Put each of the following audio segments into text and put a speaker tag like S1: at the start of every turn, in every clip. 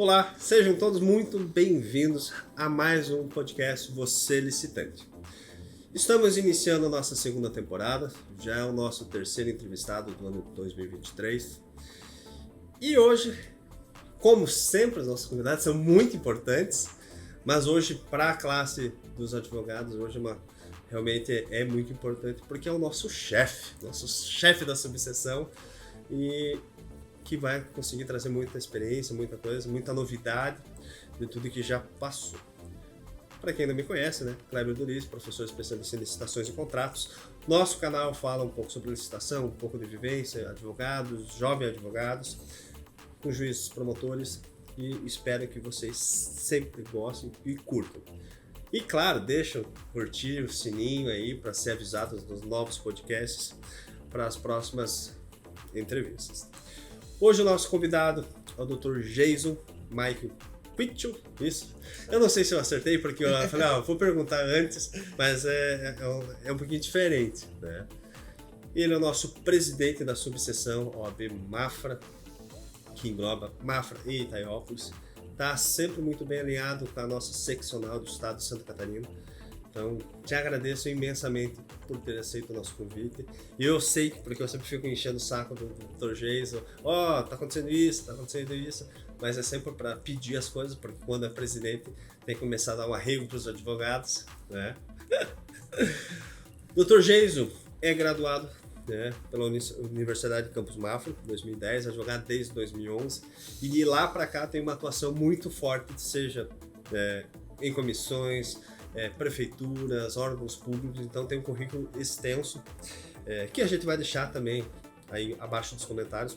S1: Olá, sejam todos muito bem-vindos a mais um podcast Você Licitante. Estamos iniciando a nossa segunda temporada, já é o nosso terceiro entrevistado do ano 2023. E hoje, como sempre, os nossos convidados são muito importantes, mas hoje, para a classe dos advogados, hoje realmente é muito importante, porque é o nosso chefe da subseção, e que vai conseguir trazer muita experiência, muita coisa, muita novidade de tudo que já passou. Para quem não me conhece, né? Cléber Duriz, professor especialista em licitações e contratos. Nosso canal fala um pouco sobre licitação, um pouco de vivência, advogados, jovens advogados, com juízes promotores, e espero que vocês sempre gostem e curtam. E claro, deixam curtir o sininho aí para ser avisados dos novos podcasts para as próximas entrevistas. Hoje o nosso convidado é o Dr. Jason Michael Pitchell, isso? Eu não sei se eu acertei, porque eu falei, vou perguntar antes, mas é um pouquinho diferente, né? Ele é o nosso presidente da subseção OAB Mafra, que engloba Mafra e Itaiópolis. Está sempre muito bem alinhado com a nossa seccional do estado de Santa Catarina. Então, te agradeço imensamente por ter aceito o nosso convite. E eu sei, porque eu sempre fico enchendo o saco do Dr. Jason, tá acontecendo isso, mas é sempre para pedir as coisas, porque quando é presidente tem que começar a dar um arrego para os advogados, né? Dr. Jason é graduado, né, pela Universidade de Campus Mafra, 2010, advogado desde 2011, e de lá para cá tem uma atuação muito forte, seja em comissões, prefeituras, órgãos públicos, então tem um currículo extenso, que a gente vai deixar também aí abaixo dos comentários.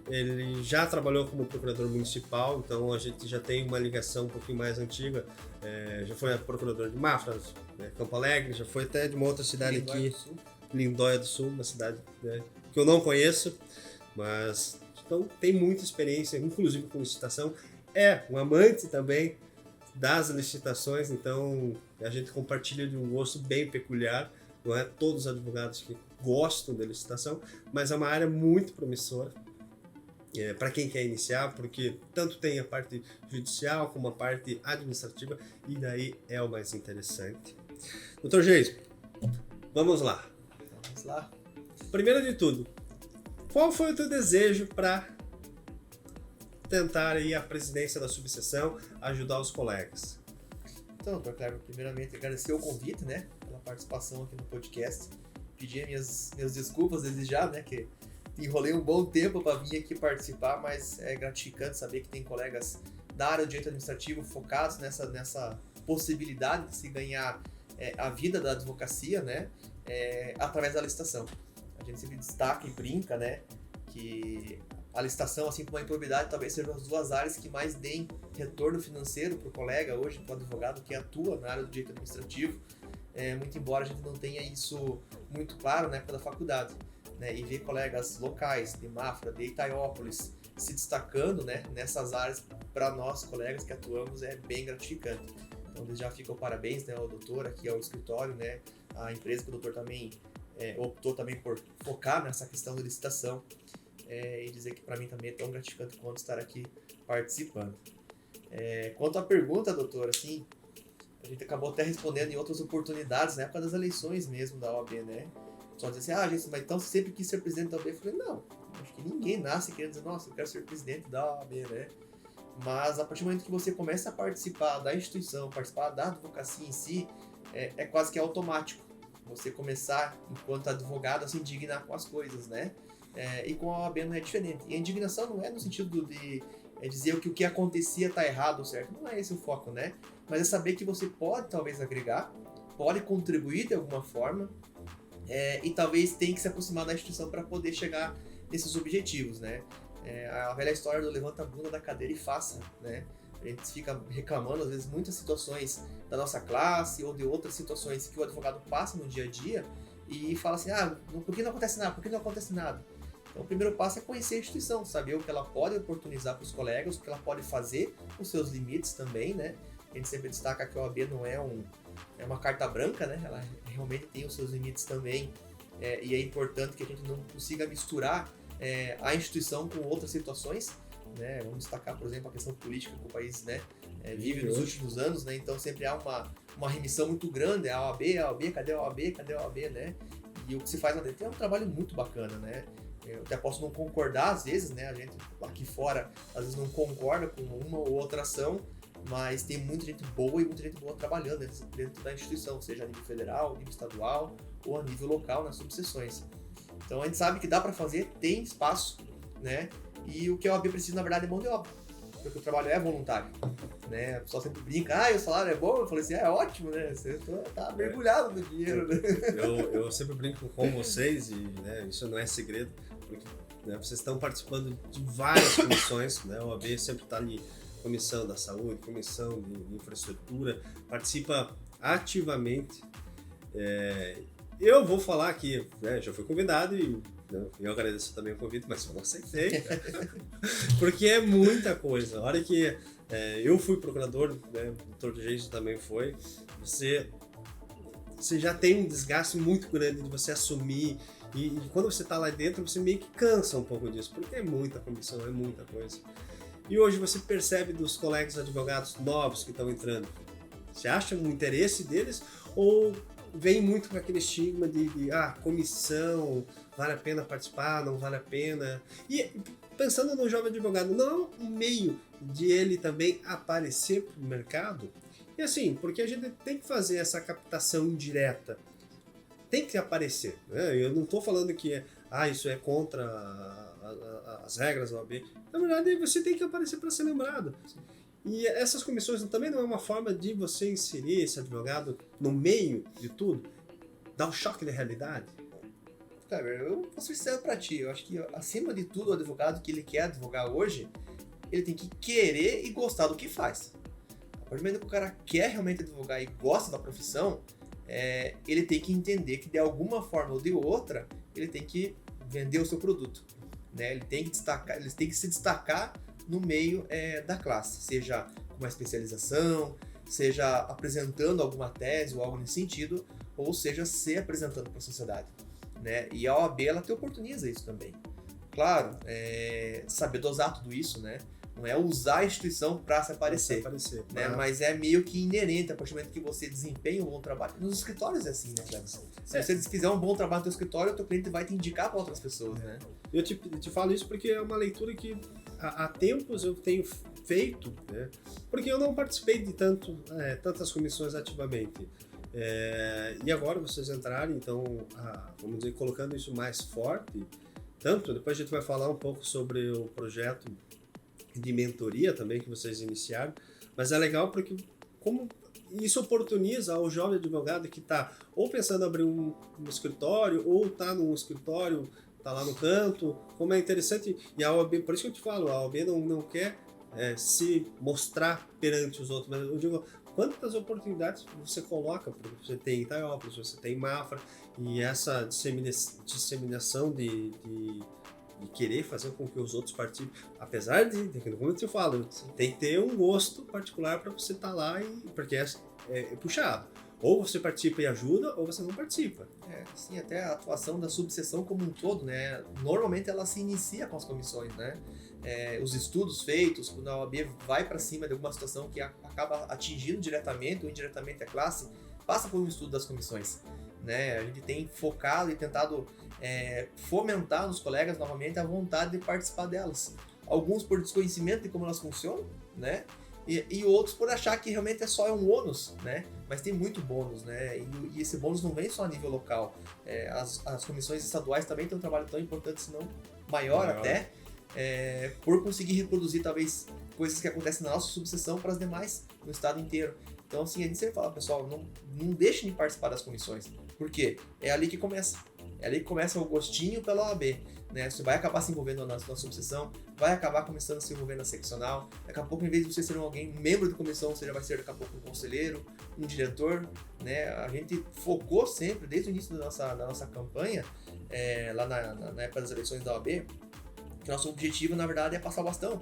S1: Ele já trabalhou como procurador municipal, então a gente já tem uma ligação um pouquinho mais antiga, já foi procurador de Mafra, Campo Alegre, já foi até de uma outra cidade aqui, Lindóia do Sul, uma cidade que eu não conheço, mas então tem muita experiência, inclusive com licitação, é um amante também das licitações, então a gente compartilha de um gosto bem peculiar, não é todos os advogados que gostam da licitação, mas é uma área muito promissora para quem quer iniciar, porque tanto tem a parte judicial como a parte administrativa, e daí é o mais interessante. Dr. Jason, vamos lá. Primeiro de tudo, qual foi o teu desejo para tentar aí a presidência da subseção, ajudar os colegas?
S2: Então, Dr. Cleber, primeiramente agradecer o convite, né, pela participação aqui no podcast. Pedir minhas desculpas desde já, né, que enrolei um bom tempo para vir aqui participar, mas é gratificante saber que tem colegas da área do direito administrativo focados nessa possibilidade de se ganhar a vida da advocacia, né, através da licitação. A gente sempre destaca e brinca, né, que a licitação, assim como a improbidade, talvez sejam as duas áreas que mais deem retorno financeiro para o colega hoje, para o advogado que atua na área do direito administrativo, muito embora a gente não tenha isso muito claro na época da faculdade, né, e ver colegas locais de Mafra, de Itaiópolis se destacando, né, nessas áreas, para nós colegas que atuamos, é bem gratificante. Então, desde já fica o parabéns, né, ao doutor, aqui ao escritório, né, a empresa que o doutor também optou também por focar nessa questão da licitação, e dizer que para mim também é tão gratificante quanto estar aqui participando. Quanto à pergunta, doutor, assim, a gente acabou até respondendo em outras oportunidades, na época das eleições mesmo da OAB, né? Só dizer assim, gente, mas então você sempre quis ser presidente da OAB? Eu falei, não, acho que ninguém nasce querendo dizer, nossa, eu quero ser presidente da OAB, né? Mas a partir do momento que você começa a participar da instituição, participar da advocacia em si, é quase que automático você começar, enquanto advogado, a se indignar com as coisas, né? E com a OAB não é diferente. E a indignação não é no sentido de dizer que o que acontecia está errado ou certo. Não é esse o foco, né? Mas é saber que você pode talvez agregar, pode contribuir de alguma forma, e talvez tenha que se aproximar da instituição para poder chegar nesses objetivos, né? A velha história do levanta a bunda da cadeira e faça, né? A gente fica reclamando, às vezes, muitas situações da nossa classe ou de outras situações que o advogado passa no dia a dia e fala assim, por que não acontece nada? Por que não acontece nada? Então, o primeiro passo é conhecer a instituição, saber o que ela pode oportunizar para os colegas, o que ela pode fazer, os seus limites também, né? A gente sempre destaca que a OAB não é uma carta branca, né? Ela realmente tem os seus limites também, e é importante que a gente não consiga misturar a instituição com outras situações, né? Vamos destacar, por exemplo, a questão política que o país, né, vive nos últimos anos, né? Então sempre há uma remissão muito grande, a OAB, cadê a OAB, né? E o que se faz lá dentro é um trabalho muito bacana, né? Eu até posso não concordar às vezes, né? A gente aqui fora às vezes não concorda com uma ou outra ação, mas tem muita gente boa e muita gente boa trabalhando dentro da instituição, seja a nível federal, a nível estadual ou a nível local nas subseções. Então a gente sabe que dá para fazer, tem espaço, né? E o que a OAB precisa, na verdade, é mão de obra, porque o trabalho é voluntário, né? O pessoal sempre brinca, o salário é bom, eu falei assim, é ótimo, né? Você tá mergulhado no dinheiro, né?
S1: Eu sempre brinco com vocês, e né, isso não é segredo, porque né, vocês estão participando de várias comissões, né? A OAB sempre está ali, comissão da saúde, comissão de infraestrutura, participa ativamente. Eu vou falar aqui, né, já fui convidado e eu agradeço também o convite, mas eu não aceitei, porque é muita coisa. A hora que eu fui procurador, né, o doutor Jason também foi, você já tem um desgaste muito grande de você assumir, e quando você está lá dentro, você meio que cansa um pouco disso, porque é muita comissão, é muita coisa. E hoje você percebe dos colegas advogados novos que estão entrando, você acha um interesse deles ou vem muito com aquele estigma de comissão, vale a pena participar, não vale a pena? E pensando no jovem advogado, não é um meio de ele também aparecer para o mercado? E assim, porque a gente tem que fazer essa captação indireta, tem que aparecer, né? Eu não estou falando que isso é contra as regras da OAB. Na verdade, você tem que aparecer para ser lembrado. E essas comissões também não é uma forma de você inserir esse advogado no meio de tudo? Dar um choque de realidade?
S2: Cara, eu vou ser sincero pra ti. Eu acho que, acima de tudo, o advogado que ele quer advogar hoje, ele tem que querer e gostar do que faz. A partir do momento que o cara quer realmente advogar e gosta da profissão, ele tem que entender que, de alguma forma ou de outra, ele tem que vender o seu produto, né? Ele tem que se destacar no meio da classe, seja com uma especialização, seja apresentando alguma tese ou algo nesse sentido, ou seja, se apresentando para a sociedade, né? E a OAB, ela te oportuniza isso também. Claro, saber dosar tudo isso, né? Não é usar a instituição para se aparecer, né? Mas é meio que inerente a partir do momento que você desempenha um bom trabalho. Nos escritórios é assim, né, Cleves? Se você fizer um bom trabalho no seu escritório, o teu cliente vai te indicar para outras pessoas, né?
S1: Eu te falo isso porque é uma leitura que há tempos eu tenho feito, né? Porque eu não participei de tantas comissões ativamente. E agora vocês entrarem, então, vamos dizer, colocando isso mais forte, depois a gente vai falar um pouco sobre o projeto de mentoria também que vocês iniciaram, mas é legal porque como isso oportuniza ao jovem advogado que está ou pensando em abrir um escritório, ou está num escritório, está lá no canto, como é interessante, e a OAB, por isso que eu te falo, a OAB não quer se mostrar perante os outros, mas eu digo, quantas oportunidades você coloca, porque você tem Itaiópolis, você tem Mafra, e essa disseminação de querer fazer com que os outros participem, apesar de, como eu te falo, tem que ter um gosto particular para você estar lá, porque é puxado. Ou você participa e ajuda, ou você não participa.
S2: Sim, até a atuação da subseção como um todo, né? Normalmente ela se inicia com as comissões, né? Os estudos feitos, quando a OAB vai para cima de alguma situação que acaba atingindo diretamente ou indiretamente a classe, passa por um estudo das comissões, né? A gente tem focado e tentado fomentar nos colegas novamente a vontade de participar delas. Alguns por desconhecimento de como elas funcionam, né? E outros por achar que realmente é só um ônus, né? Mas tem muito bônus, né? E esse bônus não vem só a nível local. As comissões estaduais também têm um trabalho tão importante, se não maior até, por conseguir reproduzir talvez coisas que acontecem na nossa subseção para as demais no estado inteiro. Então, assim, a gente sempre fala, pessoal, não deixem de participar das comissões. Por quê? É ali que começa. É ali que começa o gostinho pela OAB, né? Você vai acabar se envolvendo na subseção, vai acabar começando a se envolver na seccional. Daqui a pouco, em vez de você ser um membro de comissão, você já vai ser daqui a pouco um conselheiro, um diretor, né? A gente focou sempre, desde o início da nossa campanha, lá na época das eleições da OAB, que nosso objetivo, na verdade, é passar o bastão,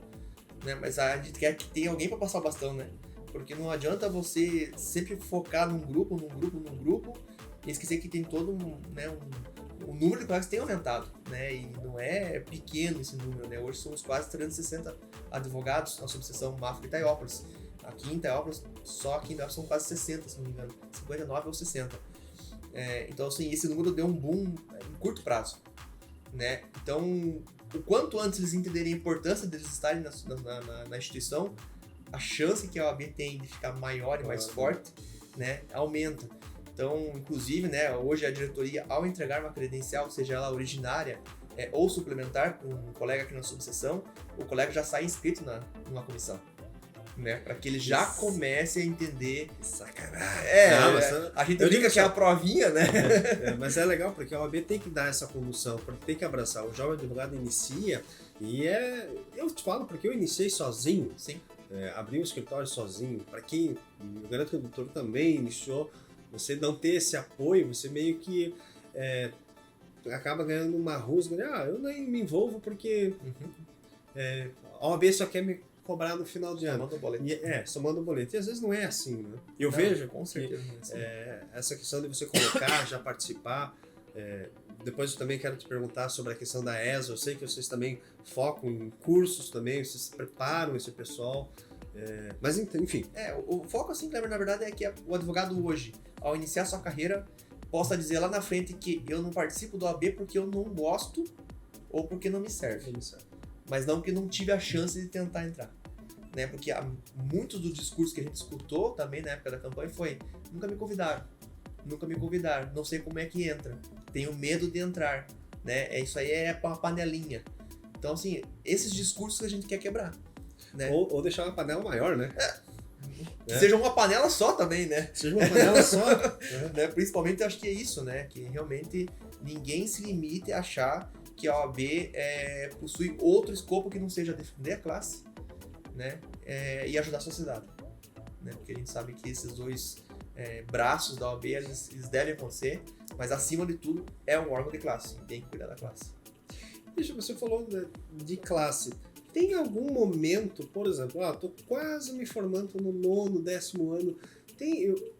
S2: né? Mas a gente quer que tenha alguém para passar o bastão, né? Porque não adianta você sempre focar num grupo, e esquecer que tem todo um o número de colegas tem aumentado, né? E não é pequeno esse número, né? Hoje somos quase 360 advogados na subseção Mafra Itaiópolis. Aqui em Itaiópolis, só aqui em Itaiópolis são quase 60, se não me engano. 59 ou 60. Então, assim, esse número deu um boom em curto prazo, né? Então, o quanto antes eles entenderem a importância deles estarem na instituição, a chance que a OAB tem de ficar maior e mais forte, né, aumenta. Então, inclusive, né, hoje a diretoria, ao entregar uma credencial, seja ela originária ou suplementar para um colega aqui na subseção, o colega já sai inscrito numa comissão, né, para que ele já comece a entender.
S1: Sacanagem.
S2: A gente brinca que é a provinha, né?
S1: Mas é legal porque a OAB tem que dar essa condução, porque tem que abraçar. O jovem advogado inicia e eu te falo porque eu iniciei sozinho.
S2: Sim.
S1: Abri um escritório sozinho. Para quem, eu garanto que o doutor também iniciou, você não ter esse apoio, você meio que acaba ganhando uma rusga. Eu nem me envolvo porque a OAB só quer me cobrar no final de ano.
S2: Somando o boleto.
S1: Somando o boleto. E às vezes não é assim, né? Eu vejo
S2: com certeza
S1: que essa questão de você colocar, já participar. Depois eu também quero te perguntar sobre a questão da ESA. Eu sei que vocês também focam em cursos também, vocês preparam esse pessoal. Mas enfim.
S2: O foco, assim, Kleber, na verdade, é que o advogado hoje, ao iniciar sua carreira, possa dizer lá na frente que eu não participo do OAB porque eu não gosto ou porque não me serve. Mas não porque não tive a chance de tentar entrar. Né? Porque muitos dos discursos que a gente escutou também na época da campanha foi: nunca me convidaram, não sei como é que entra, tenho medo de entrar, né? Isso aí é uma panelinha. Então, assim, esses discursos que a gente quer quebrar. Né?
S1: Ou deixar uma panela maior, né?
S2: Que seja uma panela só também, né?
S1: Seja uma panela só.
S2: Né? Principalmente, acho que é isso, né? Que realmente ninguém se limite a achar que a OAB possui outro escopo que não seja defender a classe, né? E ajudar a sociedade. Né? Porque a gente sabe que esses dois braços da OAB, eles devem acontecer, mas acima de tudo é um órgão de classe, e tem que cuidar da classe.
S1: Deixa, você falou de classe. Tem algum momento, por exemplo, tô quase me formando no 9º, 10º ano,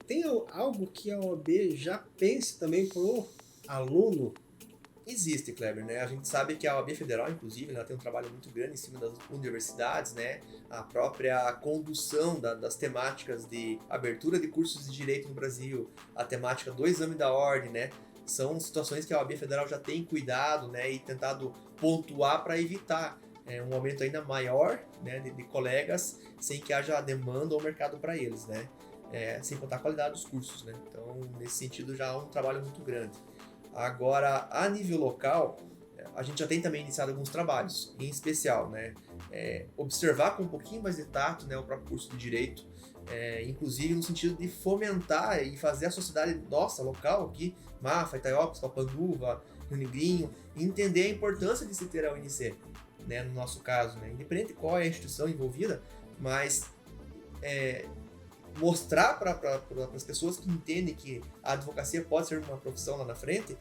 S1: tem algo que a OAB já pense também pro aluno?
S2: Existe, Kleber, né? A gente sabe que a OAB Federal, inclusive, ela tem um trabalho muito grande em cima das universidades, né? A própria condução das temáticas de abertura de cursos de direito no Brasil, a temática do exame da ordem, né? São situações que a OAB Federal já tem cuidado, né? E tentado pontuar para evitar um aumento ainda maior, né? De colegas, sem que haja demanda ou mercado para eles, né? Sem contar a qualidade dos cursos, né? Então, nesse sentido, já há um trabalho muito grande. Agora, a nível local, a gente já tem também iniciado alguns trabalhos, em especial, né, observar com um pouquinho mais de tato, né, o próprio curso de Direito, inclusive no sentido de fomentar e fazer a sociedade nossa, local aqui, Mafra, Itaiópolis, Papanduva, Rio Negrinho, entender a importância de se ter a UNC, né, no nosso caso, né, independente de qual é a instituição envolvida, mas mostrar para as pessoas que entendem que a advocacia pode ser uma profissão lá na frente,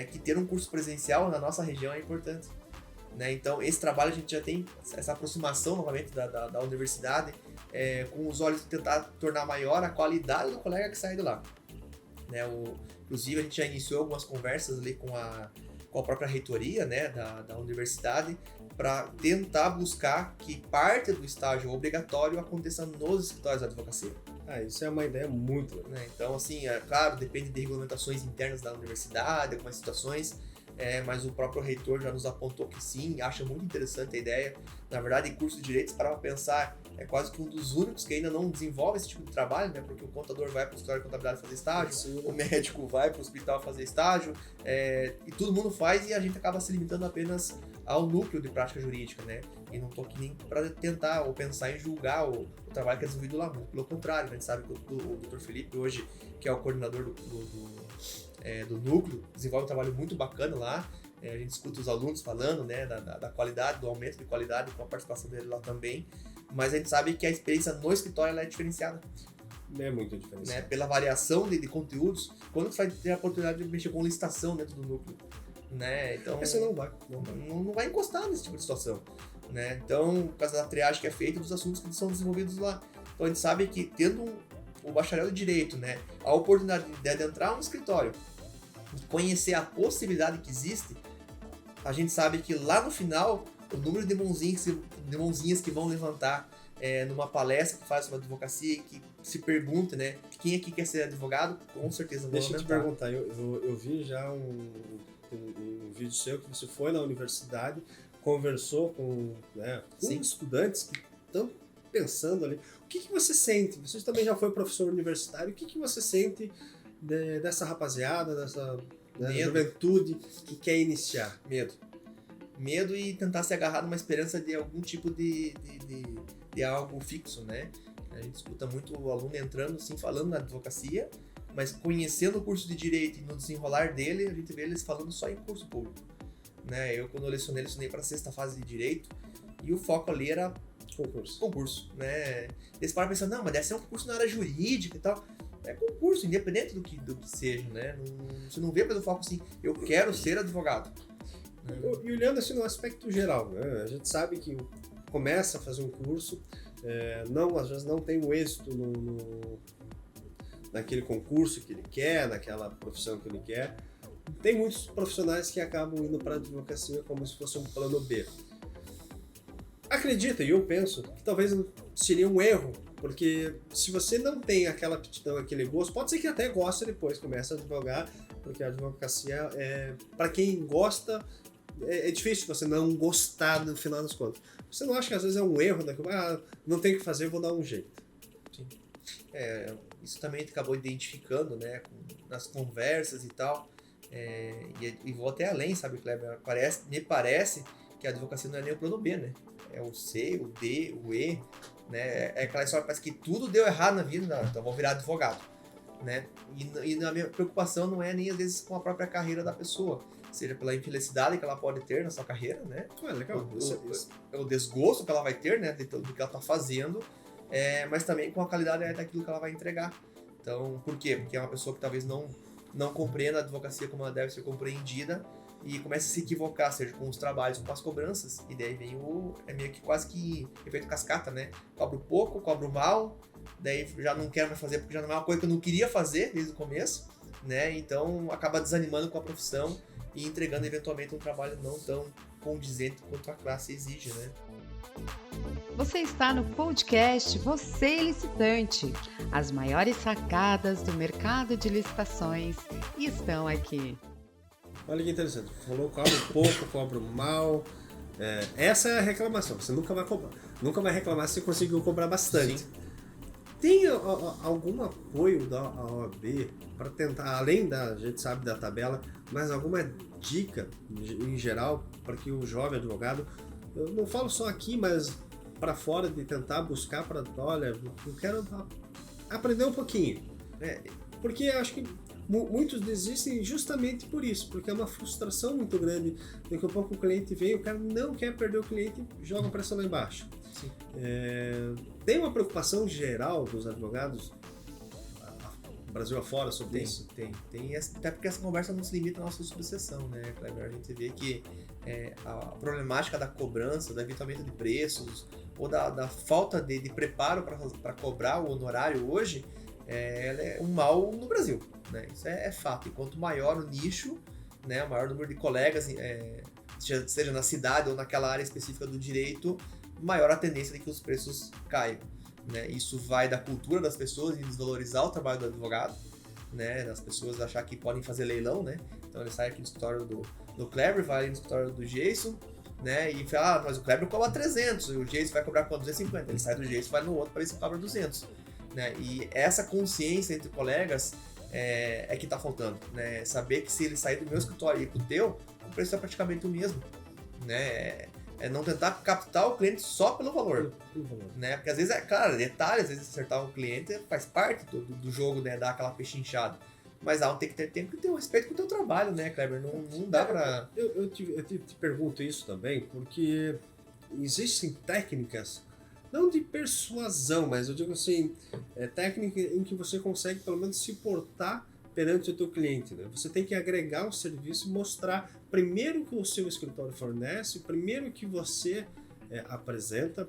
S2: que ter um curso presencial na nossa região é importante. Né? Então, esse trabalho a gente já tem essa aproximação novamente da universidade, com os olhos de tentar tornar maior a qualidade do colega que sai de lá. Né? Inclusive, a gente já iniciou algumas conversas ali com a própria reitoria, né, da universidade, para tentar buscar que parte do estágio obrigatório aconteça nos escritórios da advocacia.
S1: Isso é uma ideia muito legal.
S2: Né? Então, assim, claro, depende de regulamentações internas da universidade, algumas situações, mas o próprio reitor já nos apontou que sim, acha muito interessante a ideia. Na verdade, em curso de Direitos, para pensar, é quase que um dos únicos que ainda não desenvolve esse tipo de trabalho, né? Porque o contador vai para o escritório de contabilidade fazer estágio, o médico vai para o hospital fazer estágio, e todo mundo faz e a gente acaba se limitando apenas ao núcleo de prática jurídica, né? E não estou aqui nem para tentar ou pensar em julgar o trabalho que é desenvolvido lá, muito pelo contrário, a gente sabe que o Dr. Felipe hoje, que é o coordenador do núcleo, desenvolve um trabalho muito bacana lá. A gente escuta os alunos falando, né, da qualidade, do aumento de qualidade com a participação dele lá também, mas a gente sabe que a experiência no escritório ela é diferenciada.
S1: É muito diferenciada.
S2: Né, pela variação de conteúdos, quando você vai ter a oportunidade de mexer com licitação dentro do núcleo, né, então
S1: você não
S2: vai encostar nesse tipo de situação, né, então, por causa da triagem que é feita dos assuntos que são desenvolvidos lá, então a gente sabe que tendo o bacharel de Direito, né, a oportunidade de adentrar um escritório, conhecer a possibilidade que existe, a gente sabe que lá no final, o número de mãozinhas que vão levantar numa palestra que faz sobre advocacia e que se pergunta, né, quem aqui quer ser advogado, com certeza vão
S1: Deixa eu te
S2: aumentar.
S1: perguntar, eu vi já um vídeo seu que você foi na universidade, conversou com estudantes que estão pensando ali. O que você sente? Você também já foi professor universitário, o que você sente dessa rapaziada, dessa juventude que quer iniciar?
S2: Medo e tentar se agarrar numa esperança de algum tipo de algo fixo, né? A gente escuta muito o aluno entrando, assim, falando na advocacia, mas conhecendo o curso de Direito e no desenrolar dele, a gente vê eles falando só em curso público, né? Eu, quando eu lecionei para a 6ª fase de Direito, e o foco ali era concurso, né? Eles param pensando, não, mas deve ser um concurso na área jurídica e tal. É concurso, independente do que seja, né? Você não vê pelo foco assim, eu quero ser advogado.
S1: E olhando assim no aspecto geral, né? A gente sabe que começa a fazer um curso, às vezes não tem o êxito naquele concurso que ele quer, naquela profissão que ele quer. Tem muitos profissionais que acabam indo para a advocacia como se fosse um plano B. Acredita, e eu penso, que talvez seria um erro, porque se você não tem aquela aptidão, aquele gosto, pode ser que até goste depois, comece a advogar, porque a advocacia, para quem gosta, é difícil você não gostar no final das contas. Você não acha que às vezes é um erro, não tem o que fazer, vou dar um jeito?
S2: Sim. Isso também a gente acabou identificando, né, nas conversas e tal, e vou até além, sabe, Kleber? Me parece que a advocacia não é nem o plano B, né? É o C, o D, o E, né? É aquela história, parece que tudo deu errado na vida, então vou virar advogado, né? E a minha preocupação não é nem às vezes com a própria carreira da pessoa, seja pela infelicidade que ela pode ter na sua carreira, né?
S1: Legal.
S2: O desgosto que ela vai ter, né, do que ela está fazendo, mas também com a qualidade daquilo que ela vai entregar. Então, por quê? Porque é uma pessoa que talvez não compreenda a advocacia como ela deve ser compreendida e começa a se equivocar, seja com os trabalhos ou com as cobranças, e daí vem meio que quase que efeito cascata, né? Cobro pouco, cobro mal, daí já não quero mais fazer porque já não é uma coisa que eu não queria fazer desde o começo, né? Então acaba desanimando com a profissão e entregando eventualmente um trabalho não tão condizente quanto a classe exige, né?
S3: Você está no podcast Você Licitante. As maiores sacadas do mercado de licitações estão aqui.
S1: Olha que interessante. Falou cobro pouco, cobro mal. Essa é a reclamação. Você nunca vai cobrar. Nunca vai reclamar se conseguiu cobrar bastante. Sim. Tem algum apoio da OAB para tentar, além a gente sabe da tabela, mas alguma dica em geral para que o jovem advogado, eu não falo só aqui, mas para fora, de tentar buscar olha, eu quero aprender um pouquinho. Porque eu acho que muitos desistem justamente por isso, porque é uma frustração muito grande. Daqui a pouco o cliente vem, o cara não quer perder o cliente, joga a pressão lá embaixo.
S2: Sim.
S1: Tem uma preocupação geral dos advogados Brasil afora sobre isso?
S2: Tem. Até porque essa conversa não se limita à nossa subseção, né, Kleber? A gente vê que a problemática da cobrança, do evitamento de preços, ou da falta de preparo para cobrar o honorário hoje, ela é um mal no Brasil, né? Isso é fato. E quanto maior o nicho, né, o maior número de colegas, seja na cidade ou naquela área específica do direito, maior a tendência de que os preços caiam, né? Isso vai da cultura das pessoas em desvalorizar o trabalho do advogado, né? Das pessoas achar que podem fazer leilão, né? Então ele sai aqui no escritório do Kleber, vai ali no escritório do Jason, né? E fala, mas o Kleber cobra 300, e o Jason vai cobrar quanto? 250. Ele sai do Jason, vai no outro para ver se cobra 200, né? E essa consciência entre colegas é que tá faltando, né? Saber que se ele sair do meu escritório e ir pro teu, o preço é praticamente o mesmo, né? Não tentar captar o cliente só pelo valor, né? Porque às vezes, claro, detalhes, às vezes acertar o cliente faz parte do jogo, né? Dar aquela pechinchada. Mas tem que ter tempo e ter um respeito com o teu trabalho, né, Kleber? Não dá pra...
S1: Eu te pergunto isso também, porque existem técnicas, não de persuasão, mas eu digo assim, técnica em que você consegue pelo menos se portar perante o teu cliente, né? Você tem que agregar o serviço e mostrar primeiro que o seu escritório fornece, primeiro que você apresenta.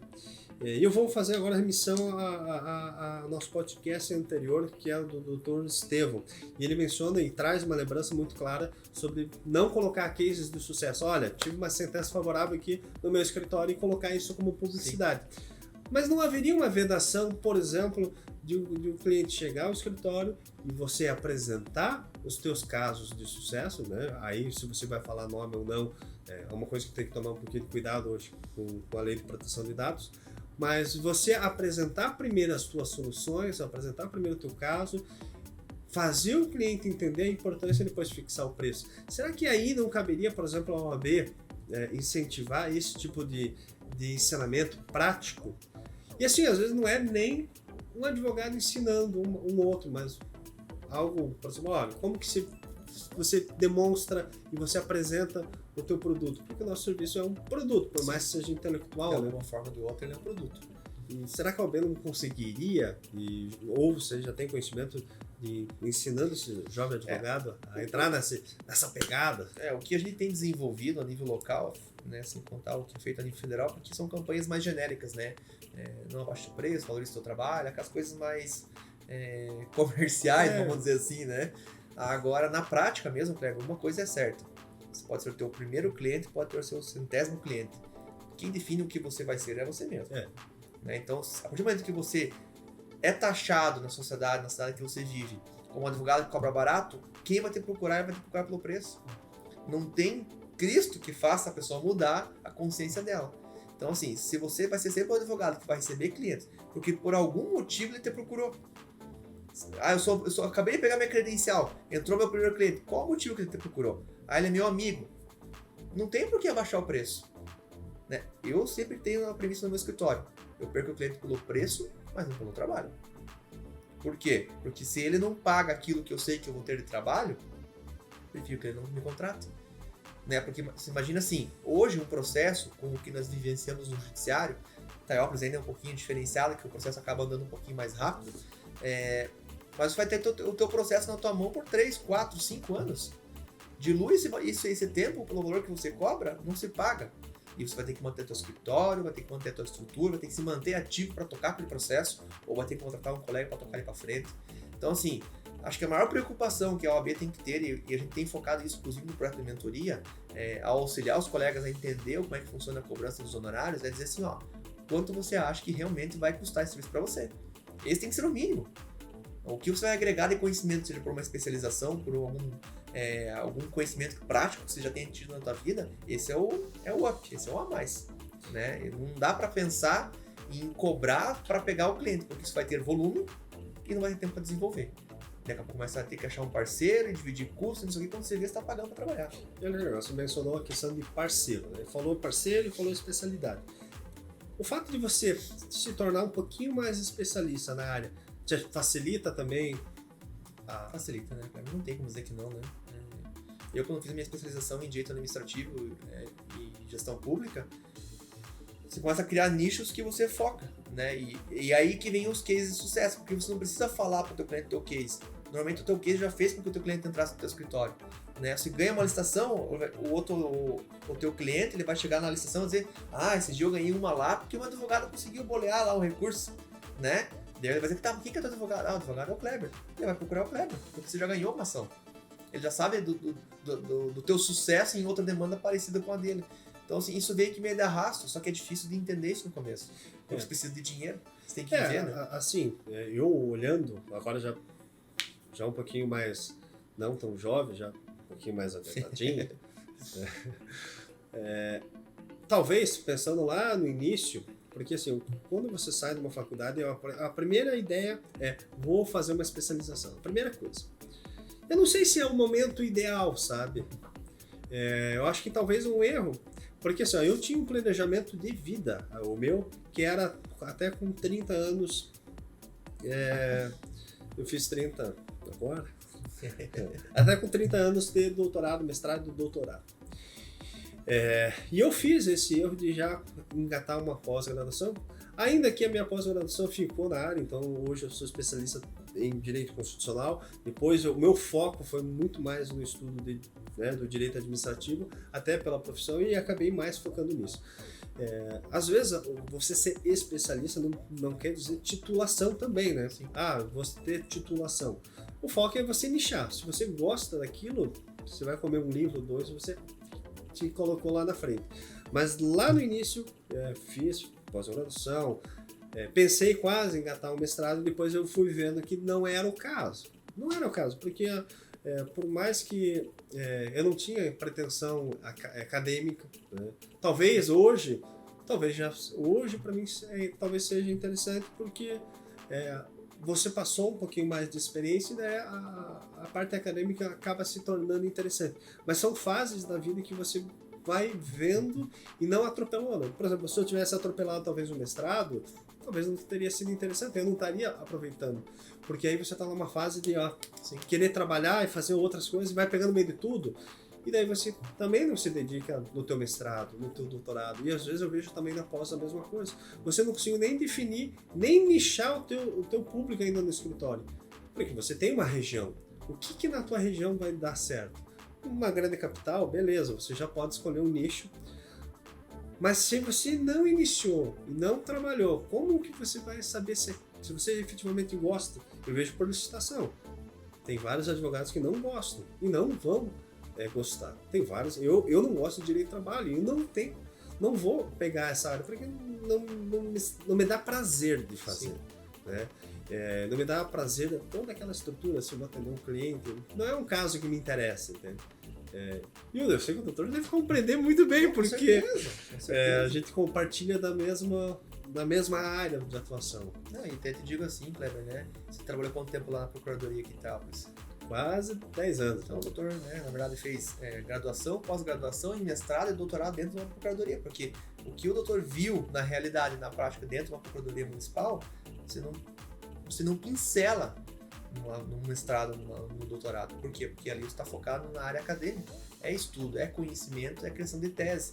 S1: E eu vou fazer agora a remissão a nosso podcast anterior, que é o do Dr. Estevão. E ele menciona e traz uma lembrança muito clara sobre não colocar cases de sucesso. Olha, tive uma sentença favorável aqui no meu escritório e colocar isso como publicidade. Sim. Mas não haveria uma vedação, por exemplo, de um cliente chegar ao escritório e você apresentar os teus casos de sucesso, né? Aí, se você vai falar nome ou não, é uma coisa que tem que tomar um pouquinho de cuidado hoje com a lei de proteção de dados, mas você apresentar primeiro as tuas soluções, apresentar primeiro o teu caso, fazer o cliente entender a importância e depois fixar o preço. Será que aí não caberia, por exemplo, a OAB incentivar esse tipo de ensinamento prático? E assim, às vezes não é nem um advogado ensinando um outro, mas algo, por exemplo, olha, como que você demonstra e você apresenta o teu produto? Porque o nosso serviço é um produto, por mais que seja intelectual.
S2: De alguma forma ou de outra, ele é um produto.
S1: E será que a OAB não conseguiria, ou você já tem conhecimento de ensinando esse jovem advogado a entrar nessa pegada?
S2: O que a gente tem desenvolvido a nível local, né, sem contar o que é feito a nível federal, porque são campanhas mais genéricas, né? Não abaixa o preço, valoriza o seu trabalho, aquelas coisas mais comerciais, vamos dizer assim, né? Agora, na prática mesmo, Cleber, uma coisa é certa. Você pode ser o teu primeiro cliente, pode ter o seu 100º cliente. Quem define o que você vai ser é você mesmo. Né? Então, a partir do momento que você é taxado na sociedade, na cidade que você vive, como um advogado que cobra barato, quem vai te procurar vai te procurar pelo preço. Não tem Cristo que faça a pessoa mudar a consciência dela. Então, assim, se você vai ser sempre o advogado que vai receber clientes, porque por algum motivo ele te procurou. Eu acabei de pegar minha credencial, entrou meu primeiro cliente. Qual o motivo que ele te procurou? Ele é meu amigo. Não tem por que abaixar o preço. Né? Eu sempre tenho uma premissa no meu escritório. Eu perco o cliente pelo preço, mas não pelo trabalho. Por quê? Porque se ele não paga aquilo que eu sei que eu vou ter de trabalho, prefiro que ele não me contrate. Né? Porque você imagina assim, hoje um processo como o que nós vivenciamos no judiciário, Taiópolis ainda é um pouquinho diferenciado, que o processo acaba andando um pouquinho mais rápido, mas você vai ter o teu processo na tua mão por 3, 4, 5 anos. Dilui esse tempo pelo valor que você cobra, não se paga. E você vai ter que manter teu escritório, vai ter que manter tua estrutura, vai ter que se manter ativo para tocar aquele processo, ou vai ter que contratar um colega para tocar ele para frente. Então, assim, acho que a maior preocupação que a OAB tem que ter, e a gente tem focado isso, inclusive, no projeto de mentoria, ao auxiliar os colegas a entender como é que funciona a cobrança dos honorários, é dizer assim, quanto você acha que realmente vai custar esse serviço para você? Esse tem que ser o mínimo. O que você vai agregar de conhecimento, seja por uma especialização, por algum conhecimento prático que você já tenha tido na tua vida, esse é o up, esse é o a mais. Né? Não dá para pensar em cobrar para pegar o cliente, porque isso vai ter volume e não vai ter tempo para desenvolver. Daqui a pouco começa a ter que achar um parceiro e dividir custos, não sei o que, quando você vê, você está pagando para trabalhar.
S1: Você mencionou a questão de parceiro, né? Falou parceiro e falou especialidade. O fato de você se tornar um pouquinho mais especialista na área te facilita também?
S2: Facilita, né? Não tem como dizer que não, né? Eu, quando fiz a minha especialização em Direito Administrativo e Gestão Pública, você começa a criar nichos que você foca, né? E aí que vem os cases de sucesso, porque você não precisa falar para o teu cliente o teu case. Normalmente o teu case já fez com que o teu cliente entrasse no teu escritório. Né? Se ganha uma licitação, o teu cliente ele vai chegar na licitação e dizer: esse dia eu ganhei uma lá porque o advogado conseguiu bolear lá o recurso, né? Daí ele vai dizer: quem que é o teu advogado? O advogado é o Kleber. Ele vai procurar o Kleber, porque você já ganhou uma ação. Ele já sabe do teu sucesso em outra demanda parecida com a dele. Então, assim, isso veio que meio de arrasto, só que é difícil de entender isso no começo. Porque você precisa de dinheiro, você tem que viver, né?
S1: Assim, eu olhando, agora já um pouquinho mais, não tão jovem, já um pouquinho mais adiantadinho. Talvez, pensando lá no início, porque assim, quando você sai de uma faculdade, a primeira ideia é: vou fazer uma especialização. A primeira coisa. Eu não sei se é o momento ideal, sabe? Eu acho que talvez um erro, porque assim, eu tinha um planejamento de vida, o meu, que era até com 30 anos, eu fiz 30 agora, até com 30 anos ter doutorado, mestrado e doutorado. E eu fiz esse erro de já engatar uma pós-graduação, ainda que a minha pós-graduação ficou na área, então hoje eu sou especialista em Direito Constitucional, depois o meu foco foi muito mais no estudo do Direito Administrativo, até pela profissão, e acabei mais focando nisso. Às vezes, você ser especialista não quer dizer titulação também, né?
S2: Sim.
S1: Você ter titulação. O foco é você nichar. Se você gosta daquilo, você vai comer um livro, 2, você te colocou lá na frente. Mas lá no início, fiz pós-graduação, pensei quase em engatar um mestrado, depois eu fui vendo que não era o caso. Não era o caso, porque por mais que eu não tinha pretensão acadêmica, né? Talvez hoje para mim talvez seja interessante, porque você passou um pouquinho mais de experiência, né? A parte acadêmica acaba se tornando interessante. Mas são fases da vida que você vai vendo e não atropelou, né? Por exemplo, se eu tivesse atropelado talvez o mestrado, talvez não teria sido interessante, eu não estaria aproveitando. Porque aí você está numa fase de querer trabalhar e fazer outras coisas, e vai pegando meio de tudo, e daí você também não se dedica no teu mestrado, no teu doutorado. E às vezes eu vejo também na pós a mesma coisa. Você não consegue nem definir, nem nichar o teu público ainda no escritório. Porque você tem uma região. O que na tua região vai dar certo? Uma grande capital, beleza, você já pode escolher um nicho. Mas se você não iniciou e não trabalhou, como que você vai saber se você efetivamente gosta? Eu vejo por licitação. Tem vários advogados que não gostam e não vão gostar. Tem vários. Eu não gosto de direito de trabalho e não vou pegar essa área porque não me dá prazer de fazer. Né? Não me dá prazer toda aquela estrutura, se eu vou atender um cliente. Não é um caso que me interessa, entende? E eu sei que o doutor deve compreender muito bem, porque
S2: com certeza.
S1: a gente compartilha da mesma área de atuação.
S2: Não, e até te digo assim, Kleber, né? Você trabalhou quanto tempo lá na Procuradoria aqui em Itápolis?
S1: Quase 10 anos.
S2: Então o doutor, né, na verdade, fez graduação, pós-graduação e mestrado e doutorado dentro de uma Procuradoria, porque o que o doutor viu na realidade, na prática, dentro de uma Procuradoria Municipal, você não pincela no mestrado, no doutorado. Por quê? Porque ali você está focado na área acadêmica. É estudo, é conhecimento, é criação de tese.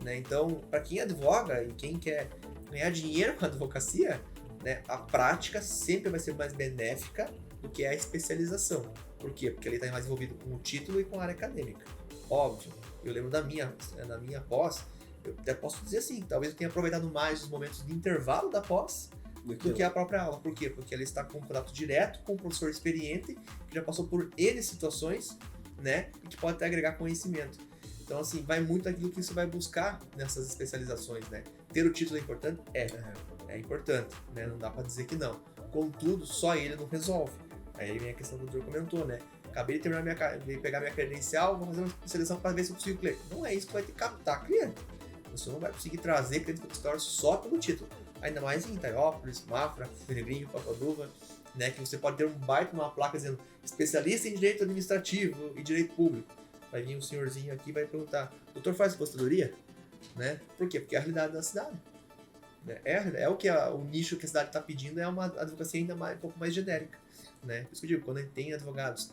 S2: Né? Então, para quem advoga e quem quer ganhar dinheiro com a advocacia, né, a prática sempre vai ser mais benéfica do que a especialização. Por quê? Porque ele está mais envolvido com o título e com a área acadêmica. Óbvio, eu lembro na minha pós, eu até posso dizer assim, talvez eu tenha aproveitado mais os momentos de intervalo da pós do que a própria aula. Por quê? Porque ela está com contato direto com um professor experiente que já passou por N situações, né? E que pode até agregar conhecimento. Então, assim, vai muito daquilo que você vai buscar nessas especializações, né? Ter o título é importante? É importante, né? Não dá para dizer que não. Contudo, só ele não resolve. Aí vem a questão que o doutor comentou, né? Acabei de pegar minha credencial, vou fazer uma especialização para ver se eu consigo cliente. Não é isso que vai te captar cliente. Você não vai conseguir trazer cliente para o escritório só pelo título. Ainda mais em Itaiópolis, Mafra, Peregrinho, Papaduva, né? Que você pode ter um baita, uma placa dizendo especialista em direito administrativo e direito público. Vai vir um senhorzinho aqui e vai perguntar, doutor, faz apostadoria? Né? Por quê? Porque é a realidade da cidade. É o que o nicho que a cidade está pedindo, é uma advocacia ainda um pouco mais genérica. Né? Por isso que eu digo, quando a gente tem advogados,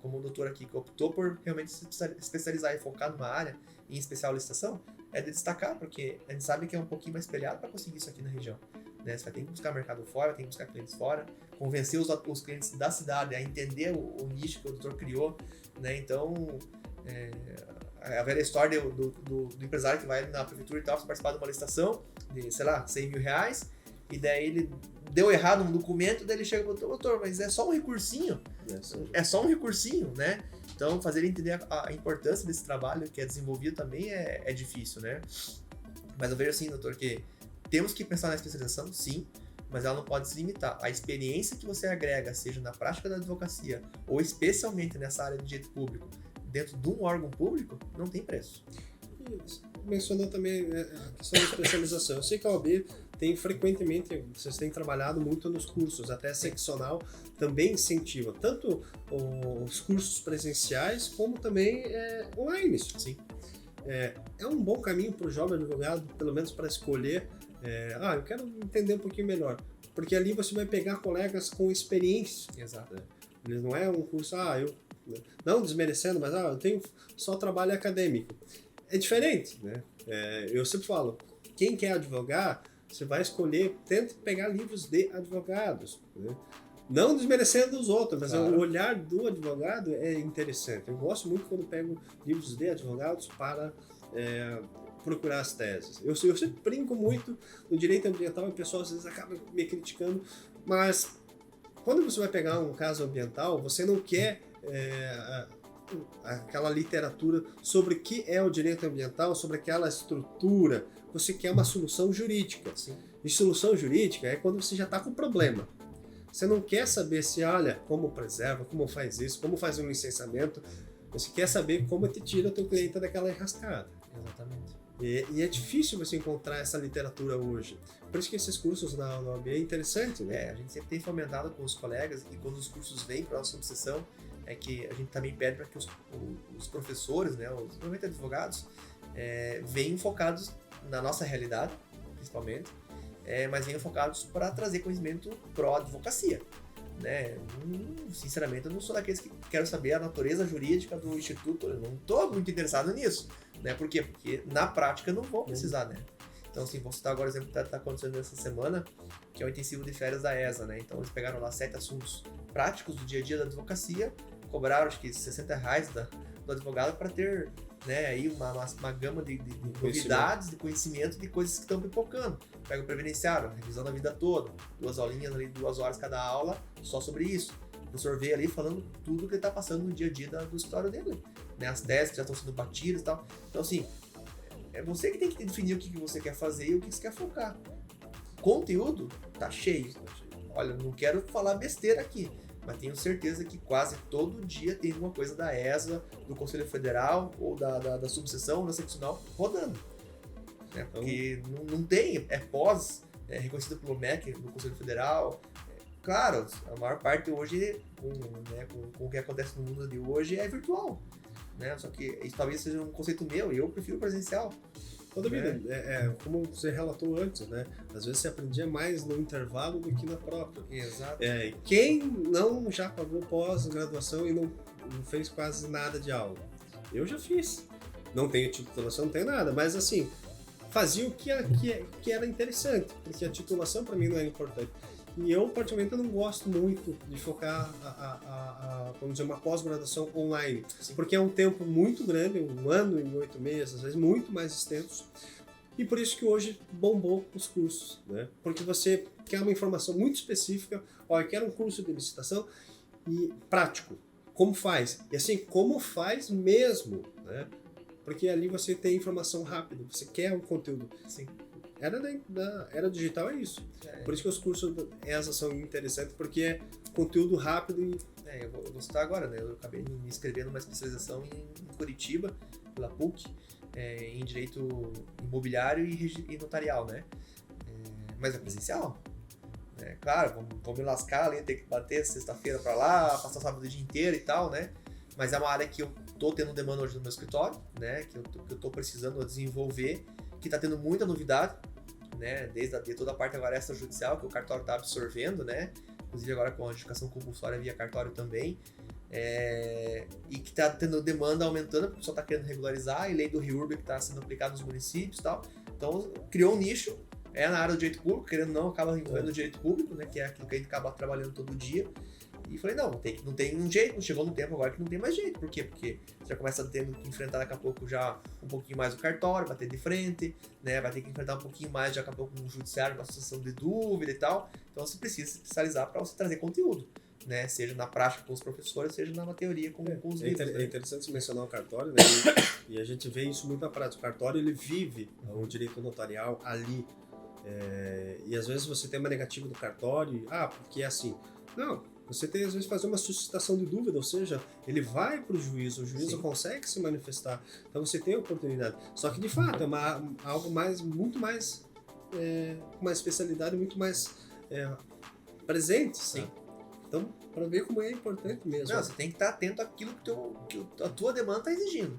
S2: como o doutor aqui, que optou por realmente se especializar e focar numa área, em especial licitação, é de destacar, porque a gente sabe que é um pouquinho mais espelhado para conseguir isso aqui na região. Né? Você vai ter que buscar mercado fora, tem que buscar clientes fora, convencer os clientes da cidade a entender o nicho que o doutor criou. Né? Então, a velha história do empresário que vai na prefeitura e tal, participar de uma licitação de, sei lá, 100 mil reais, e daí ele deu errado um documento, daí ele chega pro doutor, mas é só um recursinho. É só um recursinho, né? Então, fazer ele entender a importância desse trabalho que é desenvolvido também é difícil, né? Mas eu vejo assim, doutor, que temos que pensar na especialização, sim, mas ela não pode se limitar. A experiência que você agrega, seja na prática da advocacia ou especialmente nessa área de direito público, dentro de um órgão público, não tem preço.
S1: Mencionou também a questão da especialização. Eu sei que a OAB tem frequentemente, vocês têm trabalhado muito nos cursos, até a seccional também incentiva, tanto os cursos presenciais como também online.
S2: Sim.
S1: É um bom caminho para o jovem advogado, pelo menos para escolher, eu quero entender um pouquinho melhor, porque ali você vai pegar colegas com experiência.
S2: Exato.
S1: Ele não é um curso, não desmerecendo, mas eu tenho só trabalho acadêmico. É diferente, né? Eu sempre falo, quem quer advogar, você vai escolher, tenta pegar livros de advogados, né? Não desmerecendo os outros, mas claro, o olhar do advogado é interessante. Eu gosto muito quando pego livros de advogados para procurar as teses. Eu sempre brinco muito no direito ambiental e o pessoal às vezes acaba me criticando, mas quando você vai pegar um caso ambiental, você não quer aquela literatura sobre o que é o direito ambiental, sobre aquela estrutura. Você quer uma solução jurídica.
S2: Sim.
S1: E solução jurídica é quando você já está com o problema. Você não quer saber se, olha, como preserva, como faz isso, como faz um licenciamento. Você quer saber como te tira o teu cliente daquela enrascada.
S2: Exatamente.
S1: E é difícil você encontrar essa literatura hoje. Por isso que esses cursos na OAB é interessante, né?
S2: A gente sempre tem fomentado com os colegas, e quando os cursos vêm para a nossa subseção, é que a gente também pede para que os professores, né, os provavelmente advogados, venham focados na nossa realidade, principalmente, mas venham focados para trazer conhecimento pró-advocacia. Né? Sinceramente, eu não sou daqueles que quero saber a natureza jurídica do instituto, eu não estou muito interessado nisso. Né? Por quê? Porque na prática eu não vou precisar, né? Então, assim, vou citar agora o exemplo que está acontecendo nessa semana, que é o intensivo de férias da ESA, né? Então, eles pegaram lá 7 assuntos práticos do dia a dia da advocacia, cobraram, acho que R$60 do advogado para ter, né, aí uma gama de novidades, de conhecimento, de coisas que estão pipocando. Pega o previdenciário, revisão da vida toda, 2 aulinhas ali, 2 horas cada aula, só sobre isso. O professor veio ali falando tudo que ele está passando no dia a dia do escritório dele, né? As teses que já estão sendo batidas e tal. Então, assim, é você que tem que definir o que você quer fazer e o que você quer focar. Conteúdo tá cheio. Olha, não quero falar besteira aqui, mas tenho certeza que quase todo dia tem alguma coisa da ESA, do Conselho Federal, ou da subseção, ou da seccional, rodando. Né? Porque não tem, pós, reconhecido pelo MEC, do Conselho Federal. Claro, a maior parte hoje, com o que acontece no mundo de hoje, é virtual. Né? Só que isso talvez seja um conceito meu, e eu prefiro presencial.
S1: Toda vida, como você relatou antes, né? Às vezes você aprendia mais no intervalo do que na própria.
S2: Exato.
S1: Quem não já pagou pós-graduação e não fez quase nada de aula? Eu já fiz. Não tenho titulação, não tenho nada, mas assim, fazia o que era interessante, porque a titulação para mim não era importante. E eu, particularmente, não gosto muito de focar vamos dizer, uma pós-graduação online. Sim. Porque é um tempo muito grande, 1 ano e 8 meses, às vezes muito mais extenso. E por isso que hoje bombou os cursos, né? Porque você quer uma informação muito específica, eu quero um curso de licitação e prático. Como faz? E assim, como faz mesmo, né? Porque ali você tem informação rápida, você quer um conteúdo.
S2: Sim.
S1: Era digital, é isso. Por isso que os cursos da ESA são interessantes, porque é conteúdo rápido e...
S2: eu vou citar agora, né? Eu acabei me inscrevendo numa especialização em Curitiba, pela PUC, em Direito Imobiliário e Notarial, né? Mas é presencial. Claro, vou me lascar ali, ter que bater sexta-feira pra lá, passar o sábado o dia inteiro e tal, né? Mas é uma área que eu tô tendo demanda hoje no meu escritório, né? Que eu tô precisando desenvolver, que tá tendo muita novidade, né? Desde toda a parte agora extrajudicial que o cartório tá absorvendo, né? Inclusive agora com a adjudicação compulsória via cartório também, e que tá tendo demanda aumentando, porque o pessoal tá querendo regularizar, e lei do REURB que tá sendo aplicada nos municípios e tal. Então criou um nicho, na área do direito público, querendo ou não, acaba envolvendo o direito público, né? Que é aquilo que a gente acaba trabalhando todo dia. E falei, não tem um jeito, chegou no tempo agora que não tem mais jeito. Por quê? Porque você já começa tendo que enfrentar daqui a pouco já um pouquinho mais o cartório, bater de frente, né? Vai ter que enfrentar um pouquinho mais daqui a pouco no judiciário, uma associação de dúvida e tal. Então você precisa se especializar para você trazer conteúdo, né? Seja na prática com os professores, seja na teoria com os livros.
S1: É interessante mencionar o cartório, né? E a gente vê isso muito na prática. O cartório, ele vive o direito notarial ali. E às vezes você tem uma negativa do cartório, porque é assim. Não. Você tem, às vezes, fazer uma suscitação de dúvida, ou seja, ele vai para o juízo consegue se manifestar, então você tem a oportunidade. Só que, de fato, é algo muito mais, uma especialidade muito mais presente, sim. Então, para ver como é importante mesmo.
S2: Não, você tem que estar atento àquilo que a tua demanda está exigindo.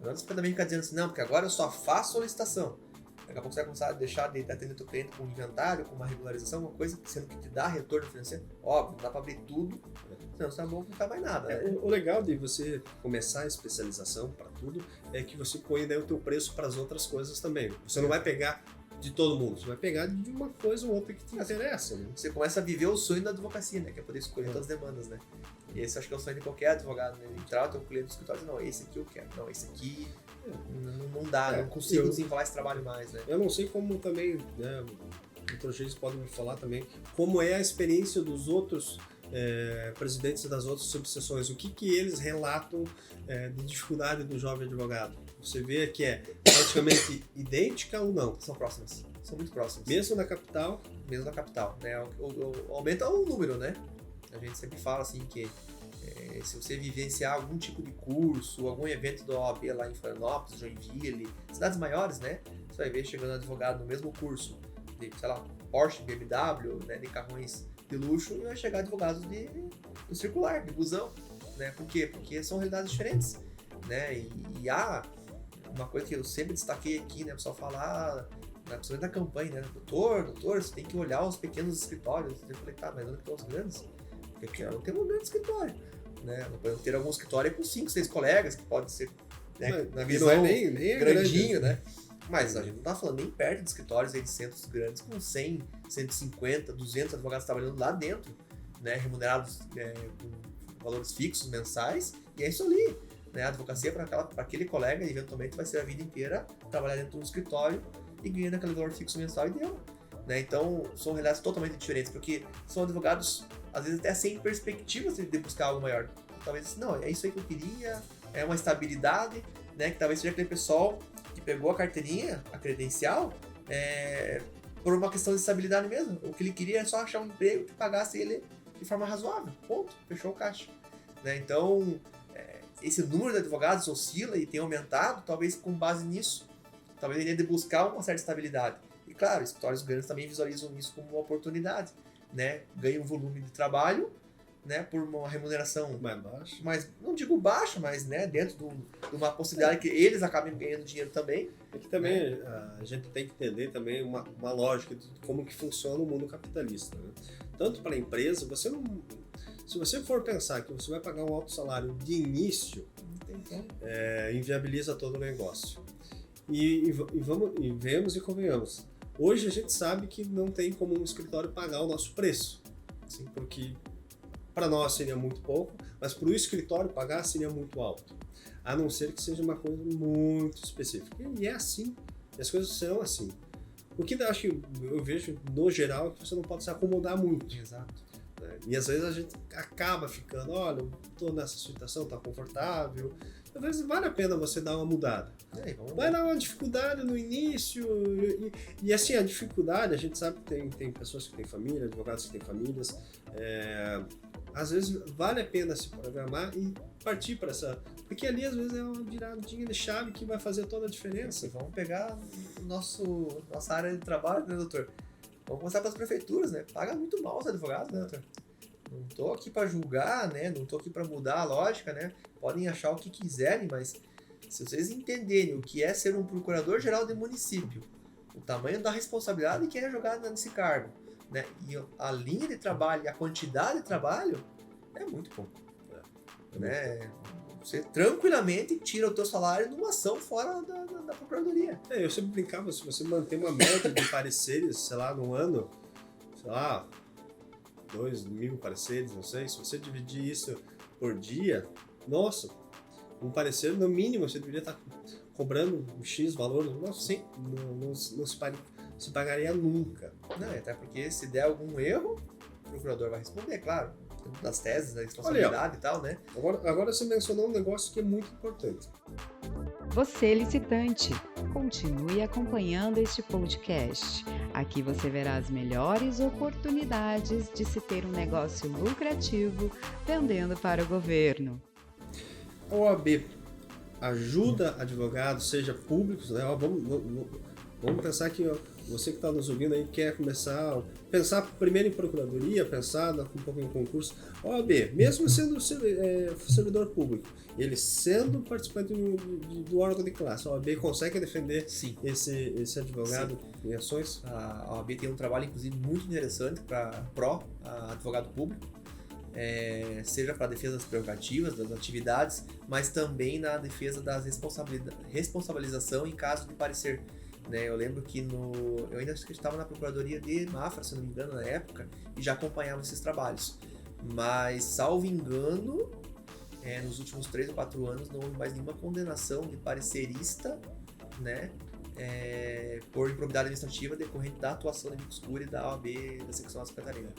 S2: Não você também ficar dizendo assim, não, porque agora eu só faço solicitação. Daqui a pouco você vai começar a deixar de atender teu cliente com um inventário, com uma regularização, uma coisa sendo que te dá retorno financeiro. Óbvio, dá para abrir tudo, senão você não vai mais nada. Né?
S1: O legal de você começar a especialização para tudo é que você põe daí o teu preço para as outras coisas também. Você não vai pegar de todo mundo, você vai pegar de uma coisa ou outra que te interessa. Né?
S2: Você começa a viver o sonho da advocacia, né? Que é poder escolher todas as demandas, né? E esse acho que é o sonho de qualquer advogado, né? Entrar o teu cliente no escritório e dizer, não, esse aqui eu quero, não, esse aqui Não dá, não consigo desenrolar esse trabalho mais, né?
S1: Eu não sei como também, né, outros juízes podem me falar também, como é a experiência dos outros presidentes das outras subseções, o que eles relatam de dificuldade do jovem advogado. Você vê que é praticamente idêntica ou não?
S2: São próximas, são muito próximas.
S1: Mesmo na capital?
S2: Mesmo na capital, né? Aumenta o número, né? A gente sempre fala assim que se você vivenciar algum tipo de curso, algum evento da OAB lá em Florianópolis, Joinville, cidades maiores, né? Você vai ver chegando advogado no mesmo curso de, sei lá, Porsche, BMW, né? De carrões de luxo, e vai chegar advogados do circular, de busão, né? Por quê? Porque são realidades diferentes, né? E há uma coisa que eu sempre destaquei aqui, né? O pessoal falar, principalmente na campanha, né? Doutor, você tem que olhar os pequenos escritórios. Eu falei, tá, mas onde estão os grandes? Porque aqui não tem um grande escritório, né? Não podemos ter algum escritório com 5, 6 colegas, que pode ser, né, na visão
S1: não é nem
S2: grandinho,
S1: grande,
S2: né? Mas a gente não tá falando nem perto de escritórios aí de centros grandes com 100, 150, 200 advogados trabalhando lá dentro, né? Remunerados com valores fixos mensais, e é isso ali, né? A advocacia para aquele colega, eventualmente, vai ser a vida inteira trabalhar dentro de um escritório e ganhando aquele valor fixo mensal e deu, né? Então, são realidades totalmente diferentes, porque são advogados, às vezes, até sem perspectivas de buscar algo maior. Talvez, não, é isso aí que eu queria, é uma estabilidade, né? Que talvez seja aquele pessoal que pegou a carteirinha, a credencial, por uma questão de estabilidade mesmo. O que ele queria é só achar um emprego que pagasse ele de forma razoável. Ponto. Fechou o caixa. Né? Então, esse número de advogados oscila e tem aumentado, talvez com base nisso. Talvez ele de buscar uma certa estabilidade. E claro, escritórios grandes também visualizam isso como uma oportunidade, né? Ganham um volume de trabalho, né, por uma remuneração
S1: mais baixa.
S2: Mas não digo baixa, mas, né, dentro de uma possibilidade que eles acabem ganhando dinheiro também.
S1: É que também a gente tem que entender também uma lógica de como que funciona o mundo capitalista, né? Tanto para a empresa, se você for pensar que você vai pagar um alto salário de início, inviabiliza todo o negócio. E vemos e convenhamos. Hoje a gente sabe que não tem como um escritório pagar o nosso preço, assim, porque para nós seria muito pouco, mas para o escritório pagar seria muito alto, a não ser que seja uma coisa muito específica. E é assim, as coisas são assim. O que eu acho que eu vejo no geral é que você não pode se acomodar muito.
S2: Exato.
S1: Né? E às vezes a gente acaba ficando, olha, eu estou nessa situação, está confortável. Às vezes vale a pena você dar uma mudada. Vai dar uma dificuldade no início, e assim, a dificuldade, a gente sabe que tem pessoas que têm família, advogados que têm famílias, às vezes vale a pena se programar e partir para essa, porque ali às vezes é uma viradinha de chave que vai fazer toda a diferença.
S2: Vamos pegar nossa área de trabalho, né, doutor? Vamos começar pelas prefeituras, né? Paga muito mal os advogados, né, doutor? Não tô aqui para julgar, né? Não tô aqui para mudar a lógica, né? Podem achar o que quiserem, mas se vocês entenderem o que é ser um procurador-geral de município, o tamanho da responsabilidade que é jogada nesse cargo, né? E a linha de trabalho e a quantidade de trabalho é muito pouco, né? Você tranquilamente tira o teu salário numa ação fora da procuradoria.
S1: Eu sempre brincava, se você manter uma média de pareceres, sei lá, num ano, sei lá, 2.000 pareceres, não sei, se você dividir isso por dia, nossa, um parecer no mínimo você deveria estar cobrando um X valor, nossa, sim, não se pagaria nunca.
S2: Não, até porque se der algum erro, o procurador vai responder, claro, das teses, da responsabilidade e tal, né?
S1: Agora você mencionou um negócio que é muito importante.
S3: Você, licitante, continue acompanhando este podcast. Aqui você verá as melhores oportunidades de se ter um negócio lucrativo vendendo para o governo.
S1: A OAB ajuda advogados, seja públicos, né? Vamos pensar que você que está nos ouvindo aí quer pensar primeiro em procuradoria, pensar um pouco em concurso. OAB, mesmo sendo servidor público, ele sendo participante do órgão de classe, a OAB consegue defender esse advogado em ações?
S2: A OAB tem um trabalho, inclusive, muito interessante para advogado público, seja para a defesa das prerrogativas, das atividades, mas também na defesa da responsabilização em caso de parecer. Né, eu lembro que eu ainda estava na Procuradoria de Mafra, se não me engano, na época, e já acompanhava esses trabalhos. Mas, salvo engano, nos últimos 3 ou 4 anos não houve mais nenhuma condenação de parecerista, né, por improbidade administrativa decorrente da atuação da Amicus Curiae da OAB da secção Santa Catarina.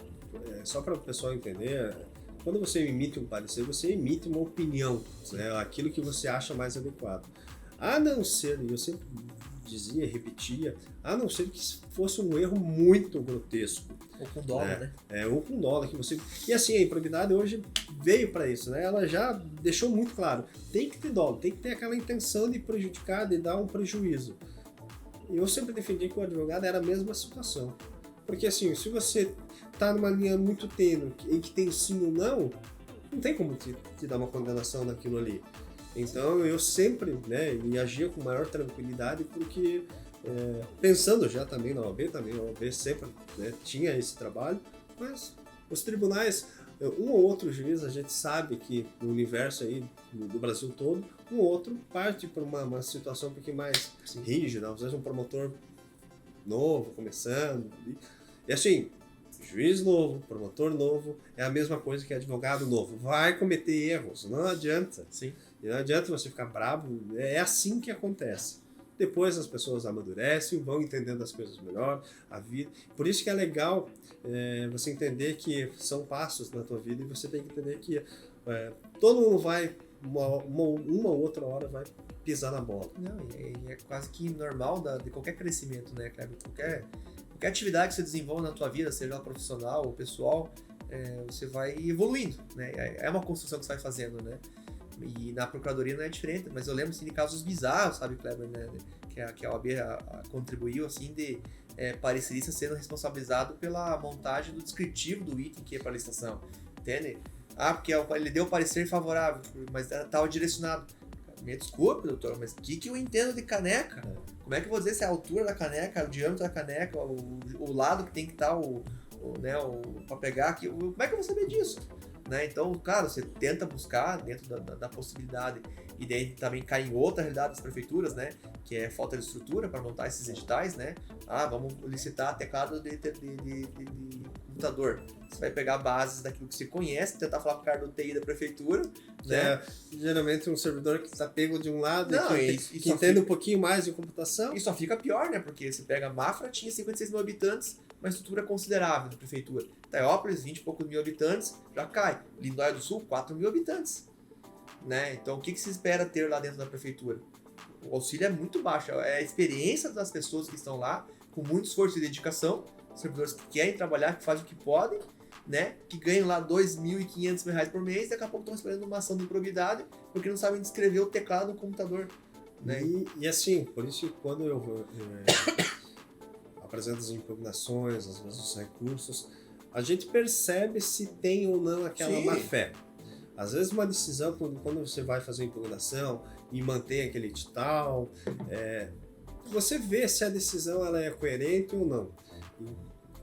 S1: Só para o pessoal entender, quando você emite um parecer, você emite uma opinião, né, aquilo que você acha mais adequado. A não ser, e eu sempre dizia, repetia, a não ser que fosse um erro muito grotesco.
S2: Ou com dólar, né?
S1: Ou com dólar que você... E assim, a improbidade hoje veio para isso, né? Ela já deixou muito claro, tem que ter dólar, tem que ter aquela intenção de prejudicar, de dar um prejuízo. Eu sempre defendi que o advogado era a mesma situação. Porque assim, se você tá numa linha muito tênue, em que tem sim ou não tem como te dar uma condenação naquilo ali. Então eu sempre, né, agia com maior tranquilidade, porque pensando já também na OAB, a OAB sempre, né, tinha esse trabalho, mas os tribunais, um ou outro juiz, a gente sabe que no universo aí do Brasil todo, um ou outro parte por uma situação um pouquinho mais rígida, às vezes um promotor novo, começando, e assim, juiz novo, promotor novo, é a mesma coisa que advogado novo, vai cometer erros, não adianta.
S2: Sim.
S1: E não adianta você ficar bravo, é assim que acontece. Depois as pessoas amadurecem, vão entendendo as coisas melhor, a vida. Por isso que é legal você entender que são passos na tua vida e você tem que entender que todo mundo vai, uma ou outra hora, vai pisar na bola.
S2: Não, e é quase que normal de qualquer crescimento, né, Cleber? Qualquer atividade que você desenvolve na tua vida, seja ela profissional ou pessoal, você vai evoluindo, né? É uma construção que você vai fazendo, né? E na Procuradoria não é diferente, mas eu lembro assim, de casos bizarros, sabe, Cleber, né? Que a OAB contribuiu, assim, de parecerista sendo responsabilizado pela montagem do descritivo do item que é para a licitação, entende? Porque ele deu parecer favorável, mas estava direcionado. Me desculpe, doutor, mas o que eu entendo de caneca? Como é que eu vou dizer se é a altura da caneca, o diâmetro da caneca, o lado que tem que estar para pegar aqui? Como é que eu vou saber disso? Né? Então, claro, você tenta buscar dentro da possibilidade, e daí também cai em outra realidade das prefeituras, né? Que é falta de estrutura para montar esses editais, né? Vamos licitar teclado de computador. Você vai pegar bases daquilo que você conhece, tentar falar com o cara do TI da prefeitura, né?
S1: Geralmente um servidor que está pego de um lado que entende
S2: fica...
S1: um pouquinho mais de computação.
S2: E só fica pior, né? Porque você pega Mafra, tinha 56 mil habitantes, uma estrutura considerável da prefeitura. Teópolis, 20 e poucos mil habitantes, já cai. Lindóia do Sul, 4 mil habitantes. Né? Então, o que se espera ter lá dentro da prefeitura? O auxílio é muito baixo. É a experiência das pessoas que estão lá, com muito esforço e dedicação, servidores que querem trabalhar, que fazem o que podem, né? Que ganham lá R$ 2.500 por mês, e daqui a pouco estão esperando uma ação de improbidade, porque não sabem descrever o teclado no computador. Né?
S1: E assim, por isso que quando eu apresento as impugnações, às vezes os recursos, a gente percebe se tem ou não aquela má-fé. Às vezes uma decisão, quando você vai fazer a impugnação e mantém aquele edital, você vê se a decisão ela é coerente ou não.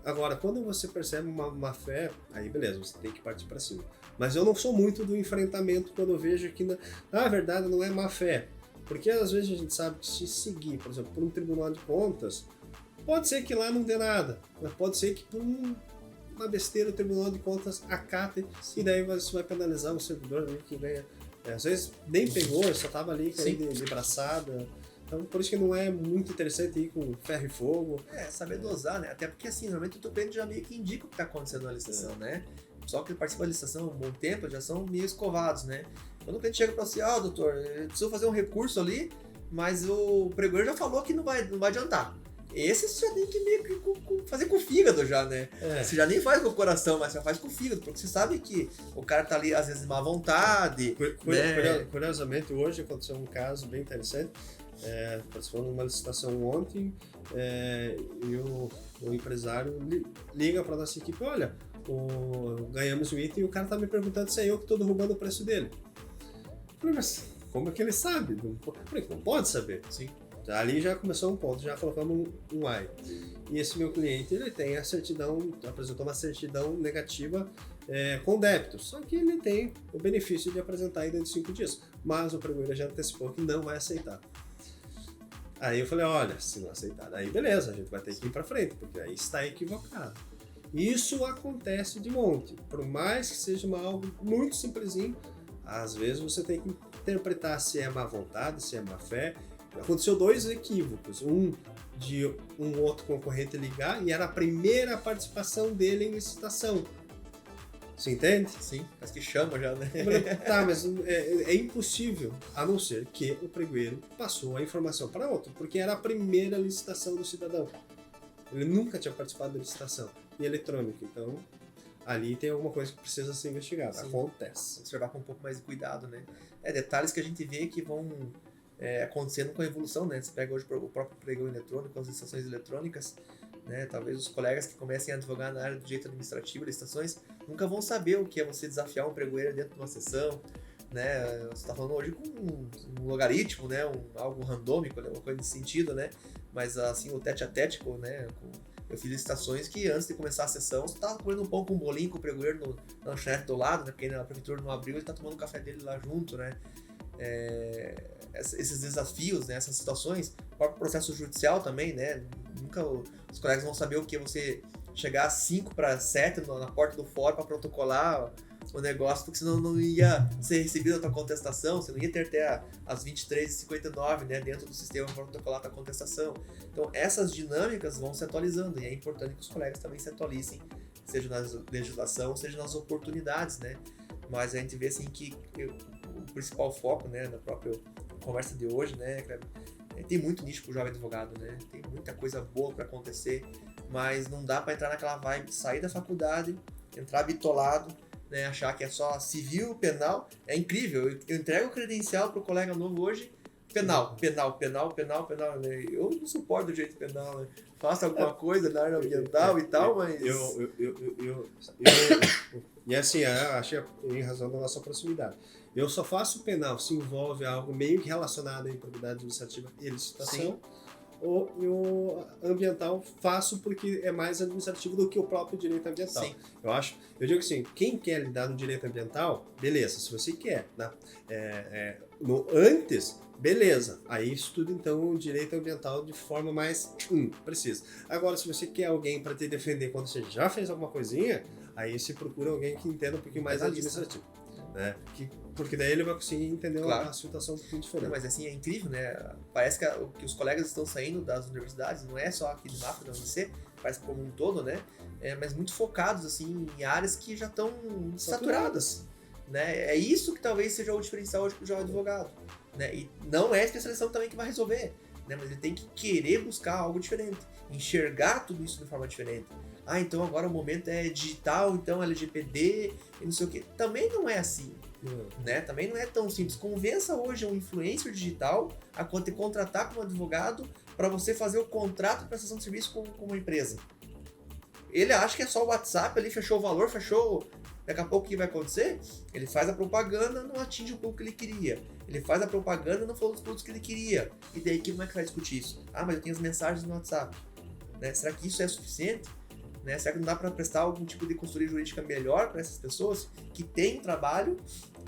S1: Agora, quando você percebe uma má-fé, aí beleza, você tem que partir para cima. Mas eu não sou muito do enfrentamento quando eu vejo que, na verdade, não é má-fé. Porque às vezes a gente sabe que se seguir, por exemplo, por um tribunal de contas, pode ser que lá não dê nada, mas pode ser que por uma besteira o Tribunal de Contas acate, e daí você vai penalizar um servidor que ganha. Às vezes nem pegou, só estava ali de braçada. Então por isso que não é muito interessante ir com ferro e fogo.
S2: Saber dosar, né? Até porque assim, normalmente o tupendo já meio que indica o que está acontecendo na licitação, né? O pessoal que participa da licitação há um bom tempo já são meio escovados, né? Quando o cliente chega para você, doutor, eu preciso fazer um recurso ali, mas o pregoeiro já falou que não vai adiantar. Esse você já tem que meio que fazer com o fígado já, né? Você já nem faz com o coração, mas você faz com o fígado, porque você sabe que o cara tá ali, às vezes, de má vontade.
S1: Curiosamente, hoje aconteceu um caso bem interessante. Participando de uma licitação ontem, e o empresário liga para nossa equipe, olha, ganhamos o item e o cara tá me perguntando se é eu que estou derrubando o preço dele. Eu falei, mas como é que ele sabe? Não pode saber.
S2: Sim.
S1: Ali já começou um ponto, já colocamos um AI. E esse meu cliente, ele tem a certidão, apresentou uma certidão negativa com débito, só que ele tem o benefício de apresentar ainda de 5 dias, mas o pregoeiro já antecipou que não vai aceitar. Aí eu falei, olha, se não aceitar, aí beleza, a gente vai ter que ir para frente, porque aí está equivocado. Isso acontece de monte, por mais que seja algo muito simplesinho, Às vezes você tem que interpretar se é má vontade, se é má fé. Aconteceu 2 equívocos. Um de um outro concorrente ligar e era a primeira participação dele em licitação. Você entende?
S2: Sim, mas que chama já, né?
S1: Tá, mas é impossível, a não ser que o pregoeiro passou a informação para outro, porque era a primeira licitação do cidadão. Ele nunca tinha participado da licitação em eletrônica, então ali tem alguma coisa que precisa ser investigada.
S2: Sim.
S1: Acontece.
S2: Observar com um pouco mais de cuidado, né? Detalhes que a gente vê que vão acontecendo com a evolução, né? Você pega hoje o próprio pregão eletrônico, as licitações eletrônicas, né? Talvez os colegas que comecem a advogar na área do direito administrativo, licitações, nunca vão saber o que é você desafiar um pregoeiro dentro de uma sessão, né? Você está falando hoje com um logaritmo, né? Algo randômico, né? Uma coisa nesse sentido, né? Mas assim, o tete-a-tete, né? Eu fiz licitações que antes de começar a sessão, você estava comendo um pão com um bolinho com o pregoeiro na lanchonete do lado, né? Porque a prefeitura não abriu, ele está tomando o café dele lá junto, né? Esses desafios, né? Essas situações, o próprio processo judicial também, né? Nunca os colegas vão saber o que é você chegar às 5:07 na porta do fórum para protocolar o negócio, porque senão não ia ser recebida a tua contestação, você não ia ter até às 23h59, né, dentro do sistema para protocolar a tua contestação. Então essas dinâmicas vão se atualizando e é importante que os colegas também se atualizem, seja na legislação, seja nas oportunidades, né? Mas a gente vê assim que o principal foco, né, na própria conversa de hoje, né, tem muito nicho pro jovem advogado, né? Tem muita coisa boa para acontecer, mas não dá para entrar naquela vibe de sair da faculdade, entrar bitolado, né, achar que é só civil, penal. É incrível, eu entrego o credencial pro colega novo hoje, penal. Né? Eu não suporto o direito penal, né? Faço alguma coisa na área ambiental e tal, mas...
S1: E assim, eu achei em razão da nossa proximidade. Eu só faço penal se envolve algo meio que relacionado à improbidade administrativa e licitação. Ou eu ambiental faço porque é mais administrativo do que o próprio direito ambiental.
S2: Sim.
S1: Eu digo assim, quem quer lidar no direito ambiental, beleza, se você quer. Né? Antes, beleza, aí estuda então o direito ambiental de forma mais precisa. Agora, se você quer alguém para te defender quando você já fez alguma coisinha, aí você procura alguém que entenda um pouquinho mais administrativo. Né? Porque daí ele vai conseguir entender a situação um pouquinho diferente.
S2: Não, mas assim, é incrível, né? Parece que os colegas estão saindo das universidades, não é só aqui de Mafra, da UNC, parece como um todo, né? Mas muito focados, assim, em áreas que já estão saturadas, né? É isso que talvez seja o diferencial hoje para o jovem advogado, né? E não é a especialização também que vai resolver, né? Mas ele tem que querer buscar algo diferente, enxergar tudo isso de forma diferente. Então agora o momento é digital, então LGPD e não sei o que. Também não é assim, né? Também não é tão simples. Convença hoje um influencer digital a te contratar como advogado para você fazer o contrato de prestação de serviço com uma empresa. Ele acha que é só o WhatsApp, ali fechou o valor, fechou... Daqui a pouco o que vai acontecer? Ele faz a propaganda, não atinge o público que ele queria. Ele faz a propaganda, não falou dos produtos que ele queria. E daí como é que vai discutir isso? Mas eu tenho as mensagens no WhatsApp. Né? Será que isso é suficiente? Né? Será que não dá para prestar algum tipo de consultoria jurídica melhor para essas pessoas que têm um trabalho,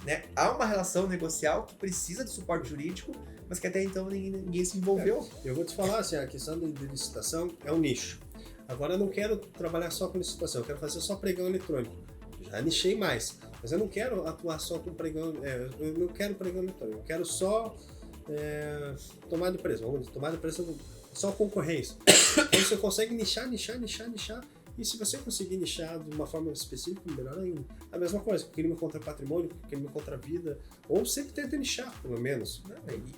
S2: né? Há uma relação negocial que precisa de suporte jurídico, mas que até então ninguém se envolveu?
S1: Eu vou te falar assim, a questão de licitação é um nicho. Agora eu não quero trabalhar só com licitação, eu quero fazer só pregão eletrônico. Já nichei mais, mas eu não quero atuar só com pregão, eu não quero pregão eletrônico, eu quero só tomada de preço, tomada de preço só concorrência. Então você consegue nichar. E se você conseguir nichar de uma forma específica, melhor ainda. A mesma coisa, crime contra patrimônio, crime contra a vida, ou sempre tenta nichar, pelo menos.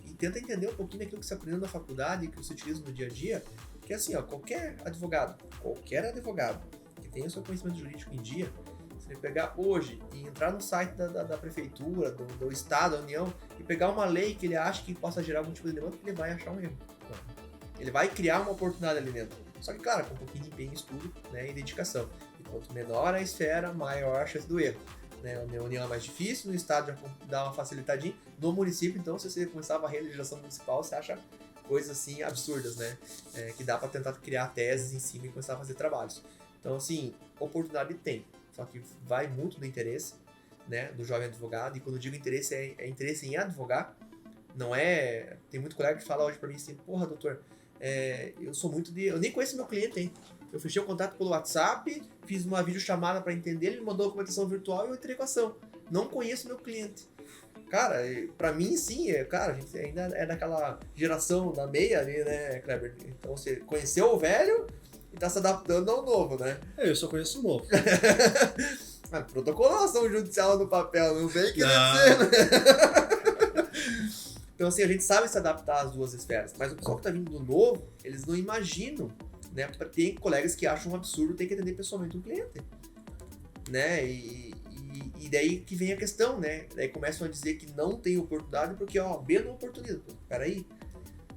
S2: E tenta entender um pouquinho daquilo que você aprendeu na faculdade, que você utiliza no dia a dia, porque assim, qualquer advogado que tenha o seu conhecimento jurídico em dia, se ele pegar hoje e entrar no site da prefeitura, do estado, da União, e pegar uma lei que ele acha que possa gerar algum tipo de demanda, ele vai achar um erro. Ele vai criar uma oportunidade ali dentro. Só que, claro, com um pouquinho de empenho, estudo, né, e dedicação. E quanto menor a esfera, maior a chance do erro. Né? Na União é mais difícil, no estado já dá uma facilitadinha. No município, então, se você começar a varrer a legislação municipal, você acha coisas assim absurdas, né? Que dá para tentar criar teses em cima e começar a fazer trabalhos. Então, assim, oportunidade tem. Só que vai muito do interesse, né, do jovem advogado. E quando eu digo interesse, é interesse em advogar. Não é... Tem muito colega que fala hoje para mim assim, porra, doutor, eu sou muito de... Eu nem conheço meu cliente, hein? Eu fechei o contato pelo WhatsApp, fiz uma videochamada para entender, ele me mandou a documentação virtual e eu entrei com a ação. Não conheço meu cliente. Cara, pra mim, sim, cara, a gente ainda é daquela geração da meia ali, né, Kleber? Então você conheceu o velho e tá se adaptando ao novo, né?
S1: Eu só conheço o novo.
S2: Protocolação judicial no papel, não vem querer
S1: Não.
S2: dizer, né? Então, assim, a gente sabe se adaptar às duas esferas, mas o pessoal que tá vindo do novo, eles não imaginam, né? Tem colegas que acham um absurdo ter que atender pessoalmente um cliente, né? E daí que vem a questão, né? Daí começam a dizer que não tem oportunidade porque a OAB não oportuniza. Peraí,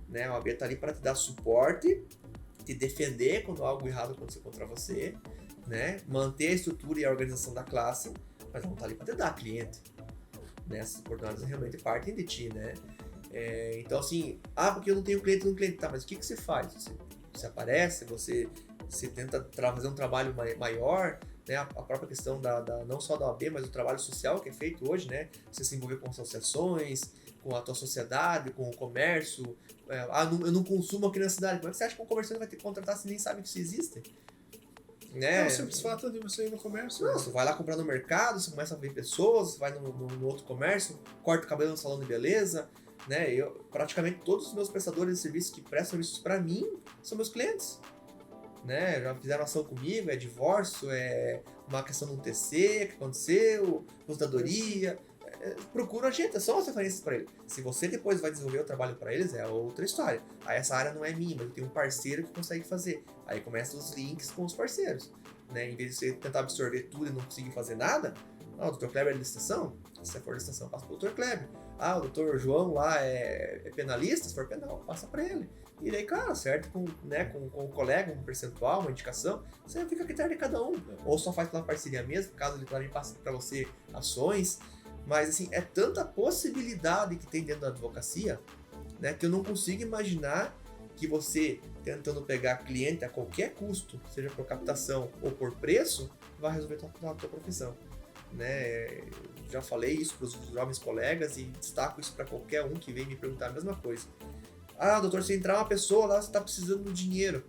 S2: né? A OAB tá ali para te dar suporte, te defender quando algo errado acontecer contra você, né? Manter a estrutura e a organização da classe, mas não tá ali para te dar cliente. Né? Essas oportunidades realmente partem de ti, né? Então, assim, porque eu não tenho cliente, tá, mas o que você faz? Você aparece, você tenta fazer um trabalho maior, né? A própria questão não só da OAB, mas do trabalho social que é feito hoje, né? Você se envolver com associações, com a tua sociedade, com o comércio. Eu não consumo aqui na cidade. Como é que você acha que um comerciante vai ter que contratar se nem sabe que isso existe? Né?
S1: É o simples fato de você ir no comércio.
S2: Não, você vai lá comprar no mercado, você começa a ver pessoas, você vai no outro comércio, corta o cabelo no salão de beleza, né? Praticamente todos os meus prestadores de serviços que prestam serviços para mim são meus clientes, né? Já fizeram ação comigo, é divórcio, é uma questão de um TC que aconteceu, aposentadoria. Procura a gente, são as referências para ele. Se você depois vai desenvolver o trabalho para eles, é outra história. Aí essa área não é minha, mas eu tenho um parceiro que consegue fazer. Aí começam os links com os parceiros, né? Em vez de você tentar absorver tudo e não conseguir fazer nada, o Dr. Kleber é licitação, se você for licitação, passa pro Dr. Kleber. O Dr. João lá é penalista, se for penal, passa para ele. E daí, cara, certo, com o colega, um percentual, uma indicação, você fica a critério de cada um. Ou só faz pela parceria mesmo, caso ele também passe para você ações. Mas, assim, é tanta possibilidade que tem dentro da advocacia, né, que eu não consigo imaginar que você, tentando pegar cliente a qualquer custo, seja por captação ou por preço, vai resolver a tua profissão. Né? Já falei isso para os jovens colegas e destaco isso para qualquer um que vem me perguntar a mesma coisa. Doutor, se entrar uma pessoa lá, você está precisando do dinheiro.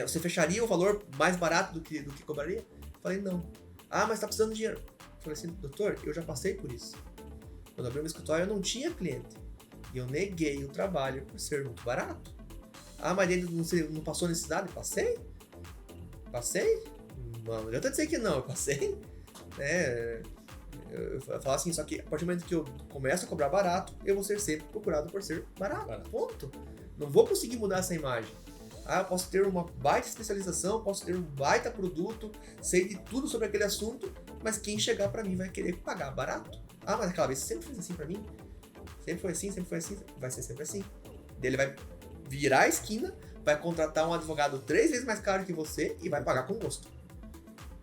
S2: Você fecharia o valor mais barato do que cobraria? Falei, não. Mas está precisando de dinheiro. Falei assim, doutor, eu já passei por isso. Quando eu abri meu escritório, eu não tinha cliente. E eu neguei o trabalho por ser muito barato. Mas ele não passou necessidade? Passei? Não adianta dizer que não, eu passei. Eu falo assim, só que a partir do momento que eu começo a cobrar barato, eu vou ser sempre procurado por ser barato. Ponto. Não vou conseguir mudar essa imagem. Eu posso ter uma baita especialização, posso ter um baita produto, sei de tudo sobre aquele assunto, mas quem chegar pra mim vai querer pagar barato. Mas aquela vez você sempre fez assim pra mim? Sempre foi assim, vai ser sempre assim. Daí ele vai virar a esquina, vai contratar um advogado 3 vezes mais caro que você e vai pagar com gosto.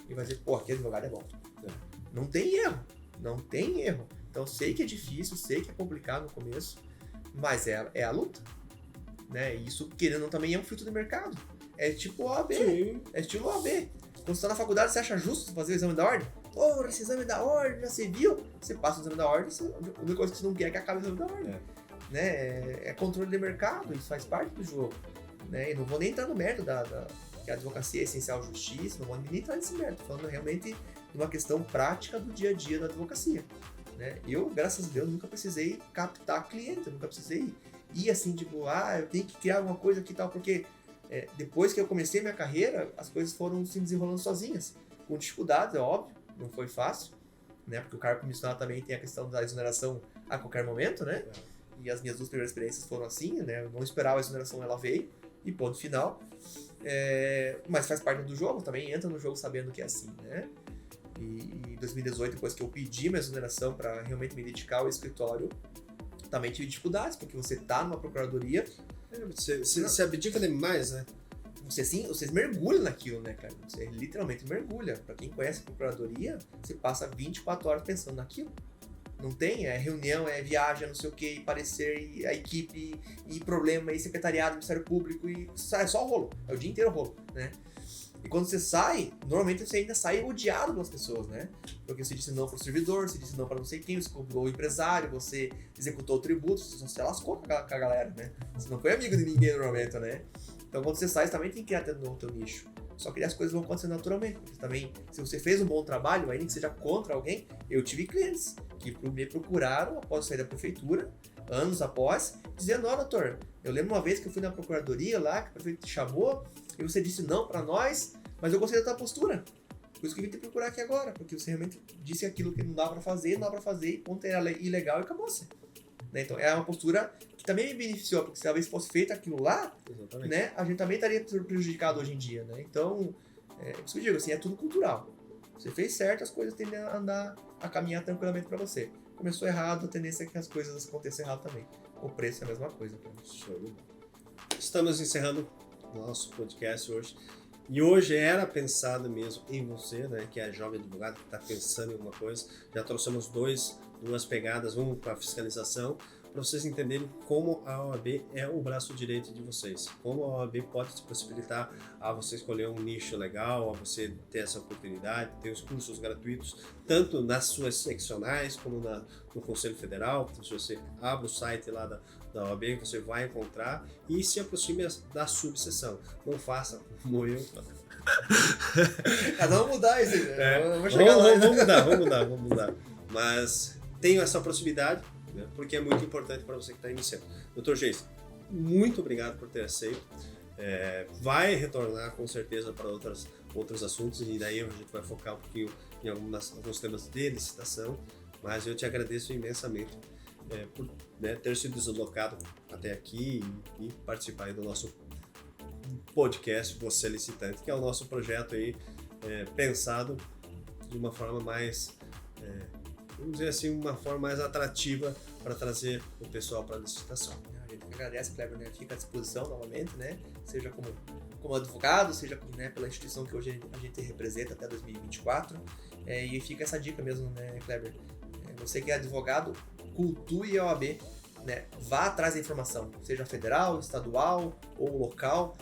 S2: E vai dizer, aquele advogado é bom. Não tem erro. Então sei que é difícil, sei que é complicado no começo, mas é a luta. Né? E isso, querendo ou não, também é um filtro de mercado. É tipo OAB.
S1: Sim.
S2: É estilo OAB. Quando você tá na faculdade, você acha justo fazer o exame da ordem? Esse exame da ordem, já você viu? Você passa o exame da ordem, a única coisa que você não quer é que acabe o exame da ordem. Né? É controle de mercado, isso faz parte do jogo. Né? E não vou nem entrar no mérito que a advocacia é essencial justiça, não vou nem entrar nesse mérito, falando realmente de uma questão prática do dia a dia da advocacia. Né? Eu, graças a Deus, nunca precisei captar cliente, nunca precisei ir assim, tipo, eu tenho que criar alguma coisa aqui e tal, porque depois que eu comecei minha carreira, as coisas foram se desenrolando sozinhas, com dificuldades, é óbvio, não foi fácil, né, porque o cargo comissionado também tem a questão da exoneração a qualquer momento, né, e as minhas 2 primeiras experiências foram assim, né, eu não esperava a exoneração, ela veio, e ponto final, mas faz parte do jogo, também entra no jogo sabendo que é assim, né, e em 2018, depois que eu pedi minha exoneração para realmente me dedicar ao escritório, também tive dificuldades, porque você tá numa procuradoria...
S1: Você abdica demais, né?
S2: Você mergulha naquilo, né, cara? Você literalmente mergulha. Pra quem conhece a procuradoria, você passa 24 horas pensando naquilo. Não tem, reunião, viagem, não sei o que, parecer, e a equipe, e problema, e secretariado, Ministério Público, e é só o rolo. É o dia inteiro rolo, né? E quando você sai, normalmente você ainda sai odiado pelas pessoas, né? Porque você disse não para o servidor, você disse não para não sei quem, você cobrou o empresário, você executou o tributo, você se lascou com a galera, né? Você não foi amigo de ninguém no momento, né? Então quando você sai, você também tem que ir atendendo no teu nicho. Só que as coisas vão acontecer naturalmente. Porque também, se você fez um bom trabalho, ainda que seja contra alguém, eu tive clientes que me procuraram após sair da prefeitura, anos após, dizendo, ó, doutor, eu lembro uma vez que eu fui na procuradoria lá, que o prefeito te chamou, e você disse não para nós, mas eu gostei da tua postura. Por isso que eu vim te procurar aqui agora, porque você realmente disse aquilo que não dá para fazer, e ponto, era ilegal e acabou-se. Né? Então, é uma postura que também me beneficiou, porque se talvez fosse feito aquilo lá, né, a gente também estaria prejudicado hoje em dia, né? Então, isso que eu digo, assim, é tudo cultural. Você fez certo, as coisas tendem a caminhar tranquilamente para você. Começou errado, a tendência é que as coisas aconteçam errado também. O preço é a mesma coisa.
S1: Show. Estamos encerrando o nosso podcast hoje. E hoje era pensado mesmo em você, né, que é jovem advogado, que está pensando em alguma coisa. Já trouxemos duas pegadas, uma para fiscalização, para vocês entenderem como a OAB é o braço direito de vocês. Como a OAB pode te possibilitar a você escolher um nicho legal, a você ter essa oportunidade, ter os cursos gratuitos, tanto nas suas seccionais como no Conselho Federal. Então, se você abre o site lá da OAB, você vai encontrar e se aproxime da subseção. Não faça como eu.
S2: Cada um mudar isso aí, né?
S1: Vamos mudar. Mas tenho essa proximidade, né, porque é muito importante para você que está iniciando. Dr. Geis, muito obrigado por ter aceito. Vai retornar com certeza para outros assuntos e daí a gente vai focar um pouquinho em alguns temas de licitação, mas eu te agradeço imensamente por, né, ter sido deslocado até aqui e participar aí do nosso podcast Você Licitante, que é o nosso projeto aí pensado de uma forma mais, vamos dizer assim, uma forma mais atrativa para trazer o pessoal para a licitação.
S2: A gente agradece, Kleber, né? Fica à disposição novamente, né? Seja como advogado, seja, né, pela instituição que hoje a gente representa até 2024. E fica essa dica mesmo, né, Kleber? Você que é advogado, cultue a OAB, né? Vá atrás da informação, seja federal, estadual ou local.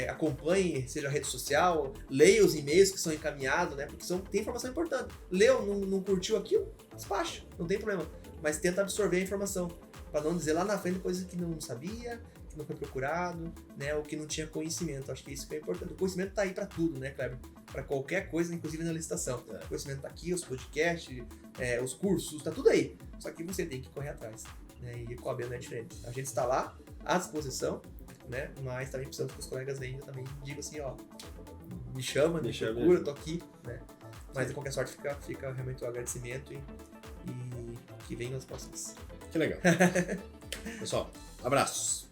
S2: Acompanhe, seja rede social, leia os e-mails que são encaminhados, né? Porque tem informação importante. Leu, não curtiu aquilo, despacha, não tem problema. Mas tenta absorver a informação, para não dizer lá na frente coisas que não sabia, que não foi procurado, né? Ou que não tinha conhecimento. Acho que isso que é importante. O conhecimento tá aí para tudo, né, Kleber? Para qualquer coisa, inclusive na licitação. O conhecimento tá aqui, os podcasts, os cursos, tá tudo aí. Só que você tem que correr atrás, né? E com a OAB não é diferente. A gente está lá, à disposição, né? Mas também precisamos que os colegas venham também digam assim, ó, me chama, me procura, tô aqui, né? Mas de qualquer sorte fica realmente o agradecimento e que venham as próximas.
S1: Que legal. Pessoal, abraços.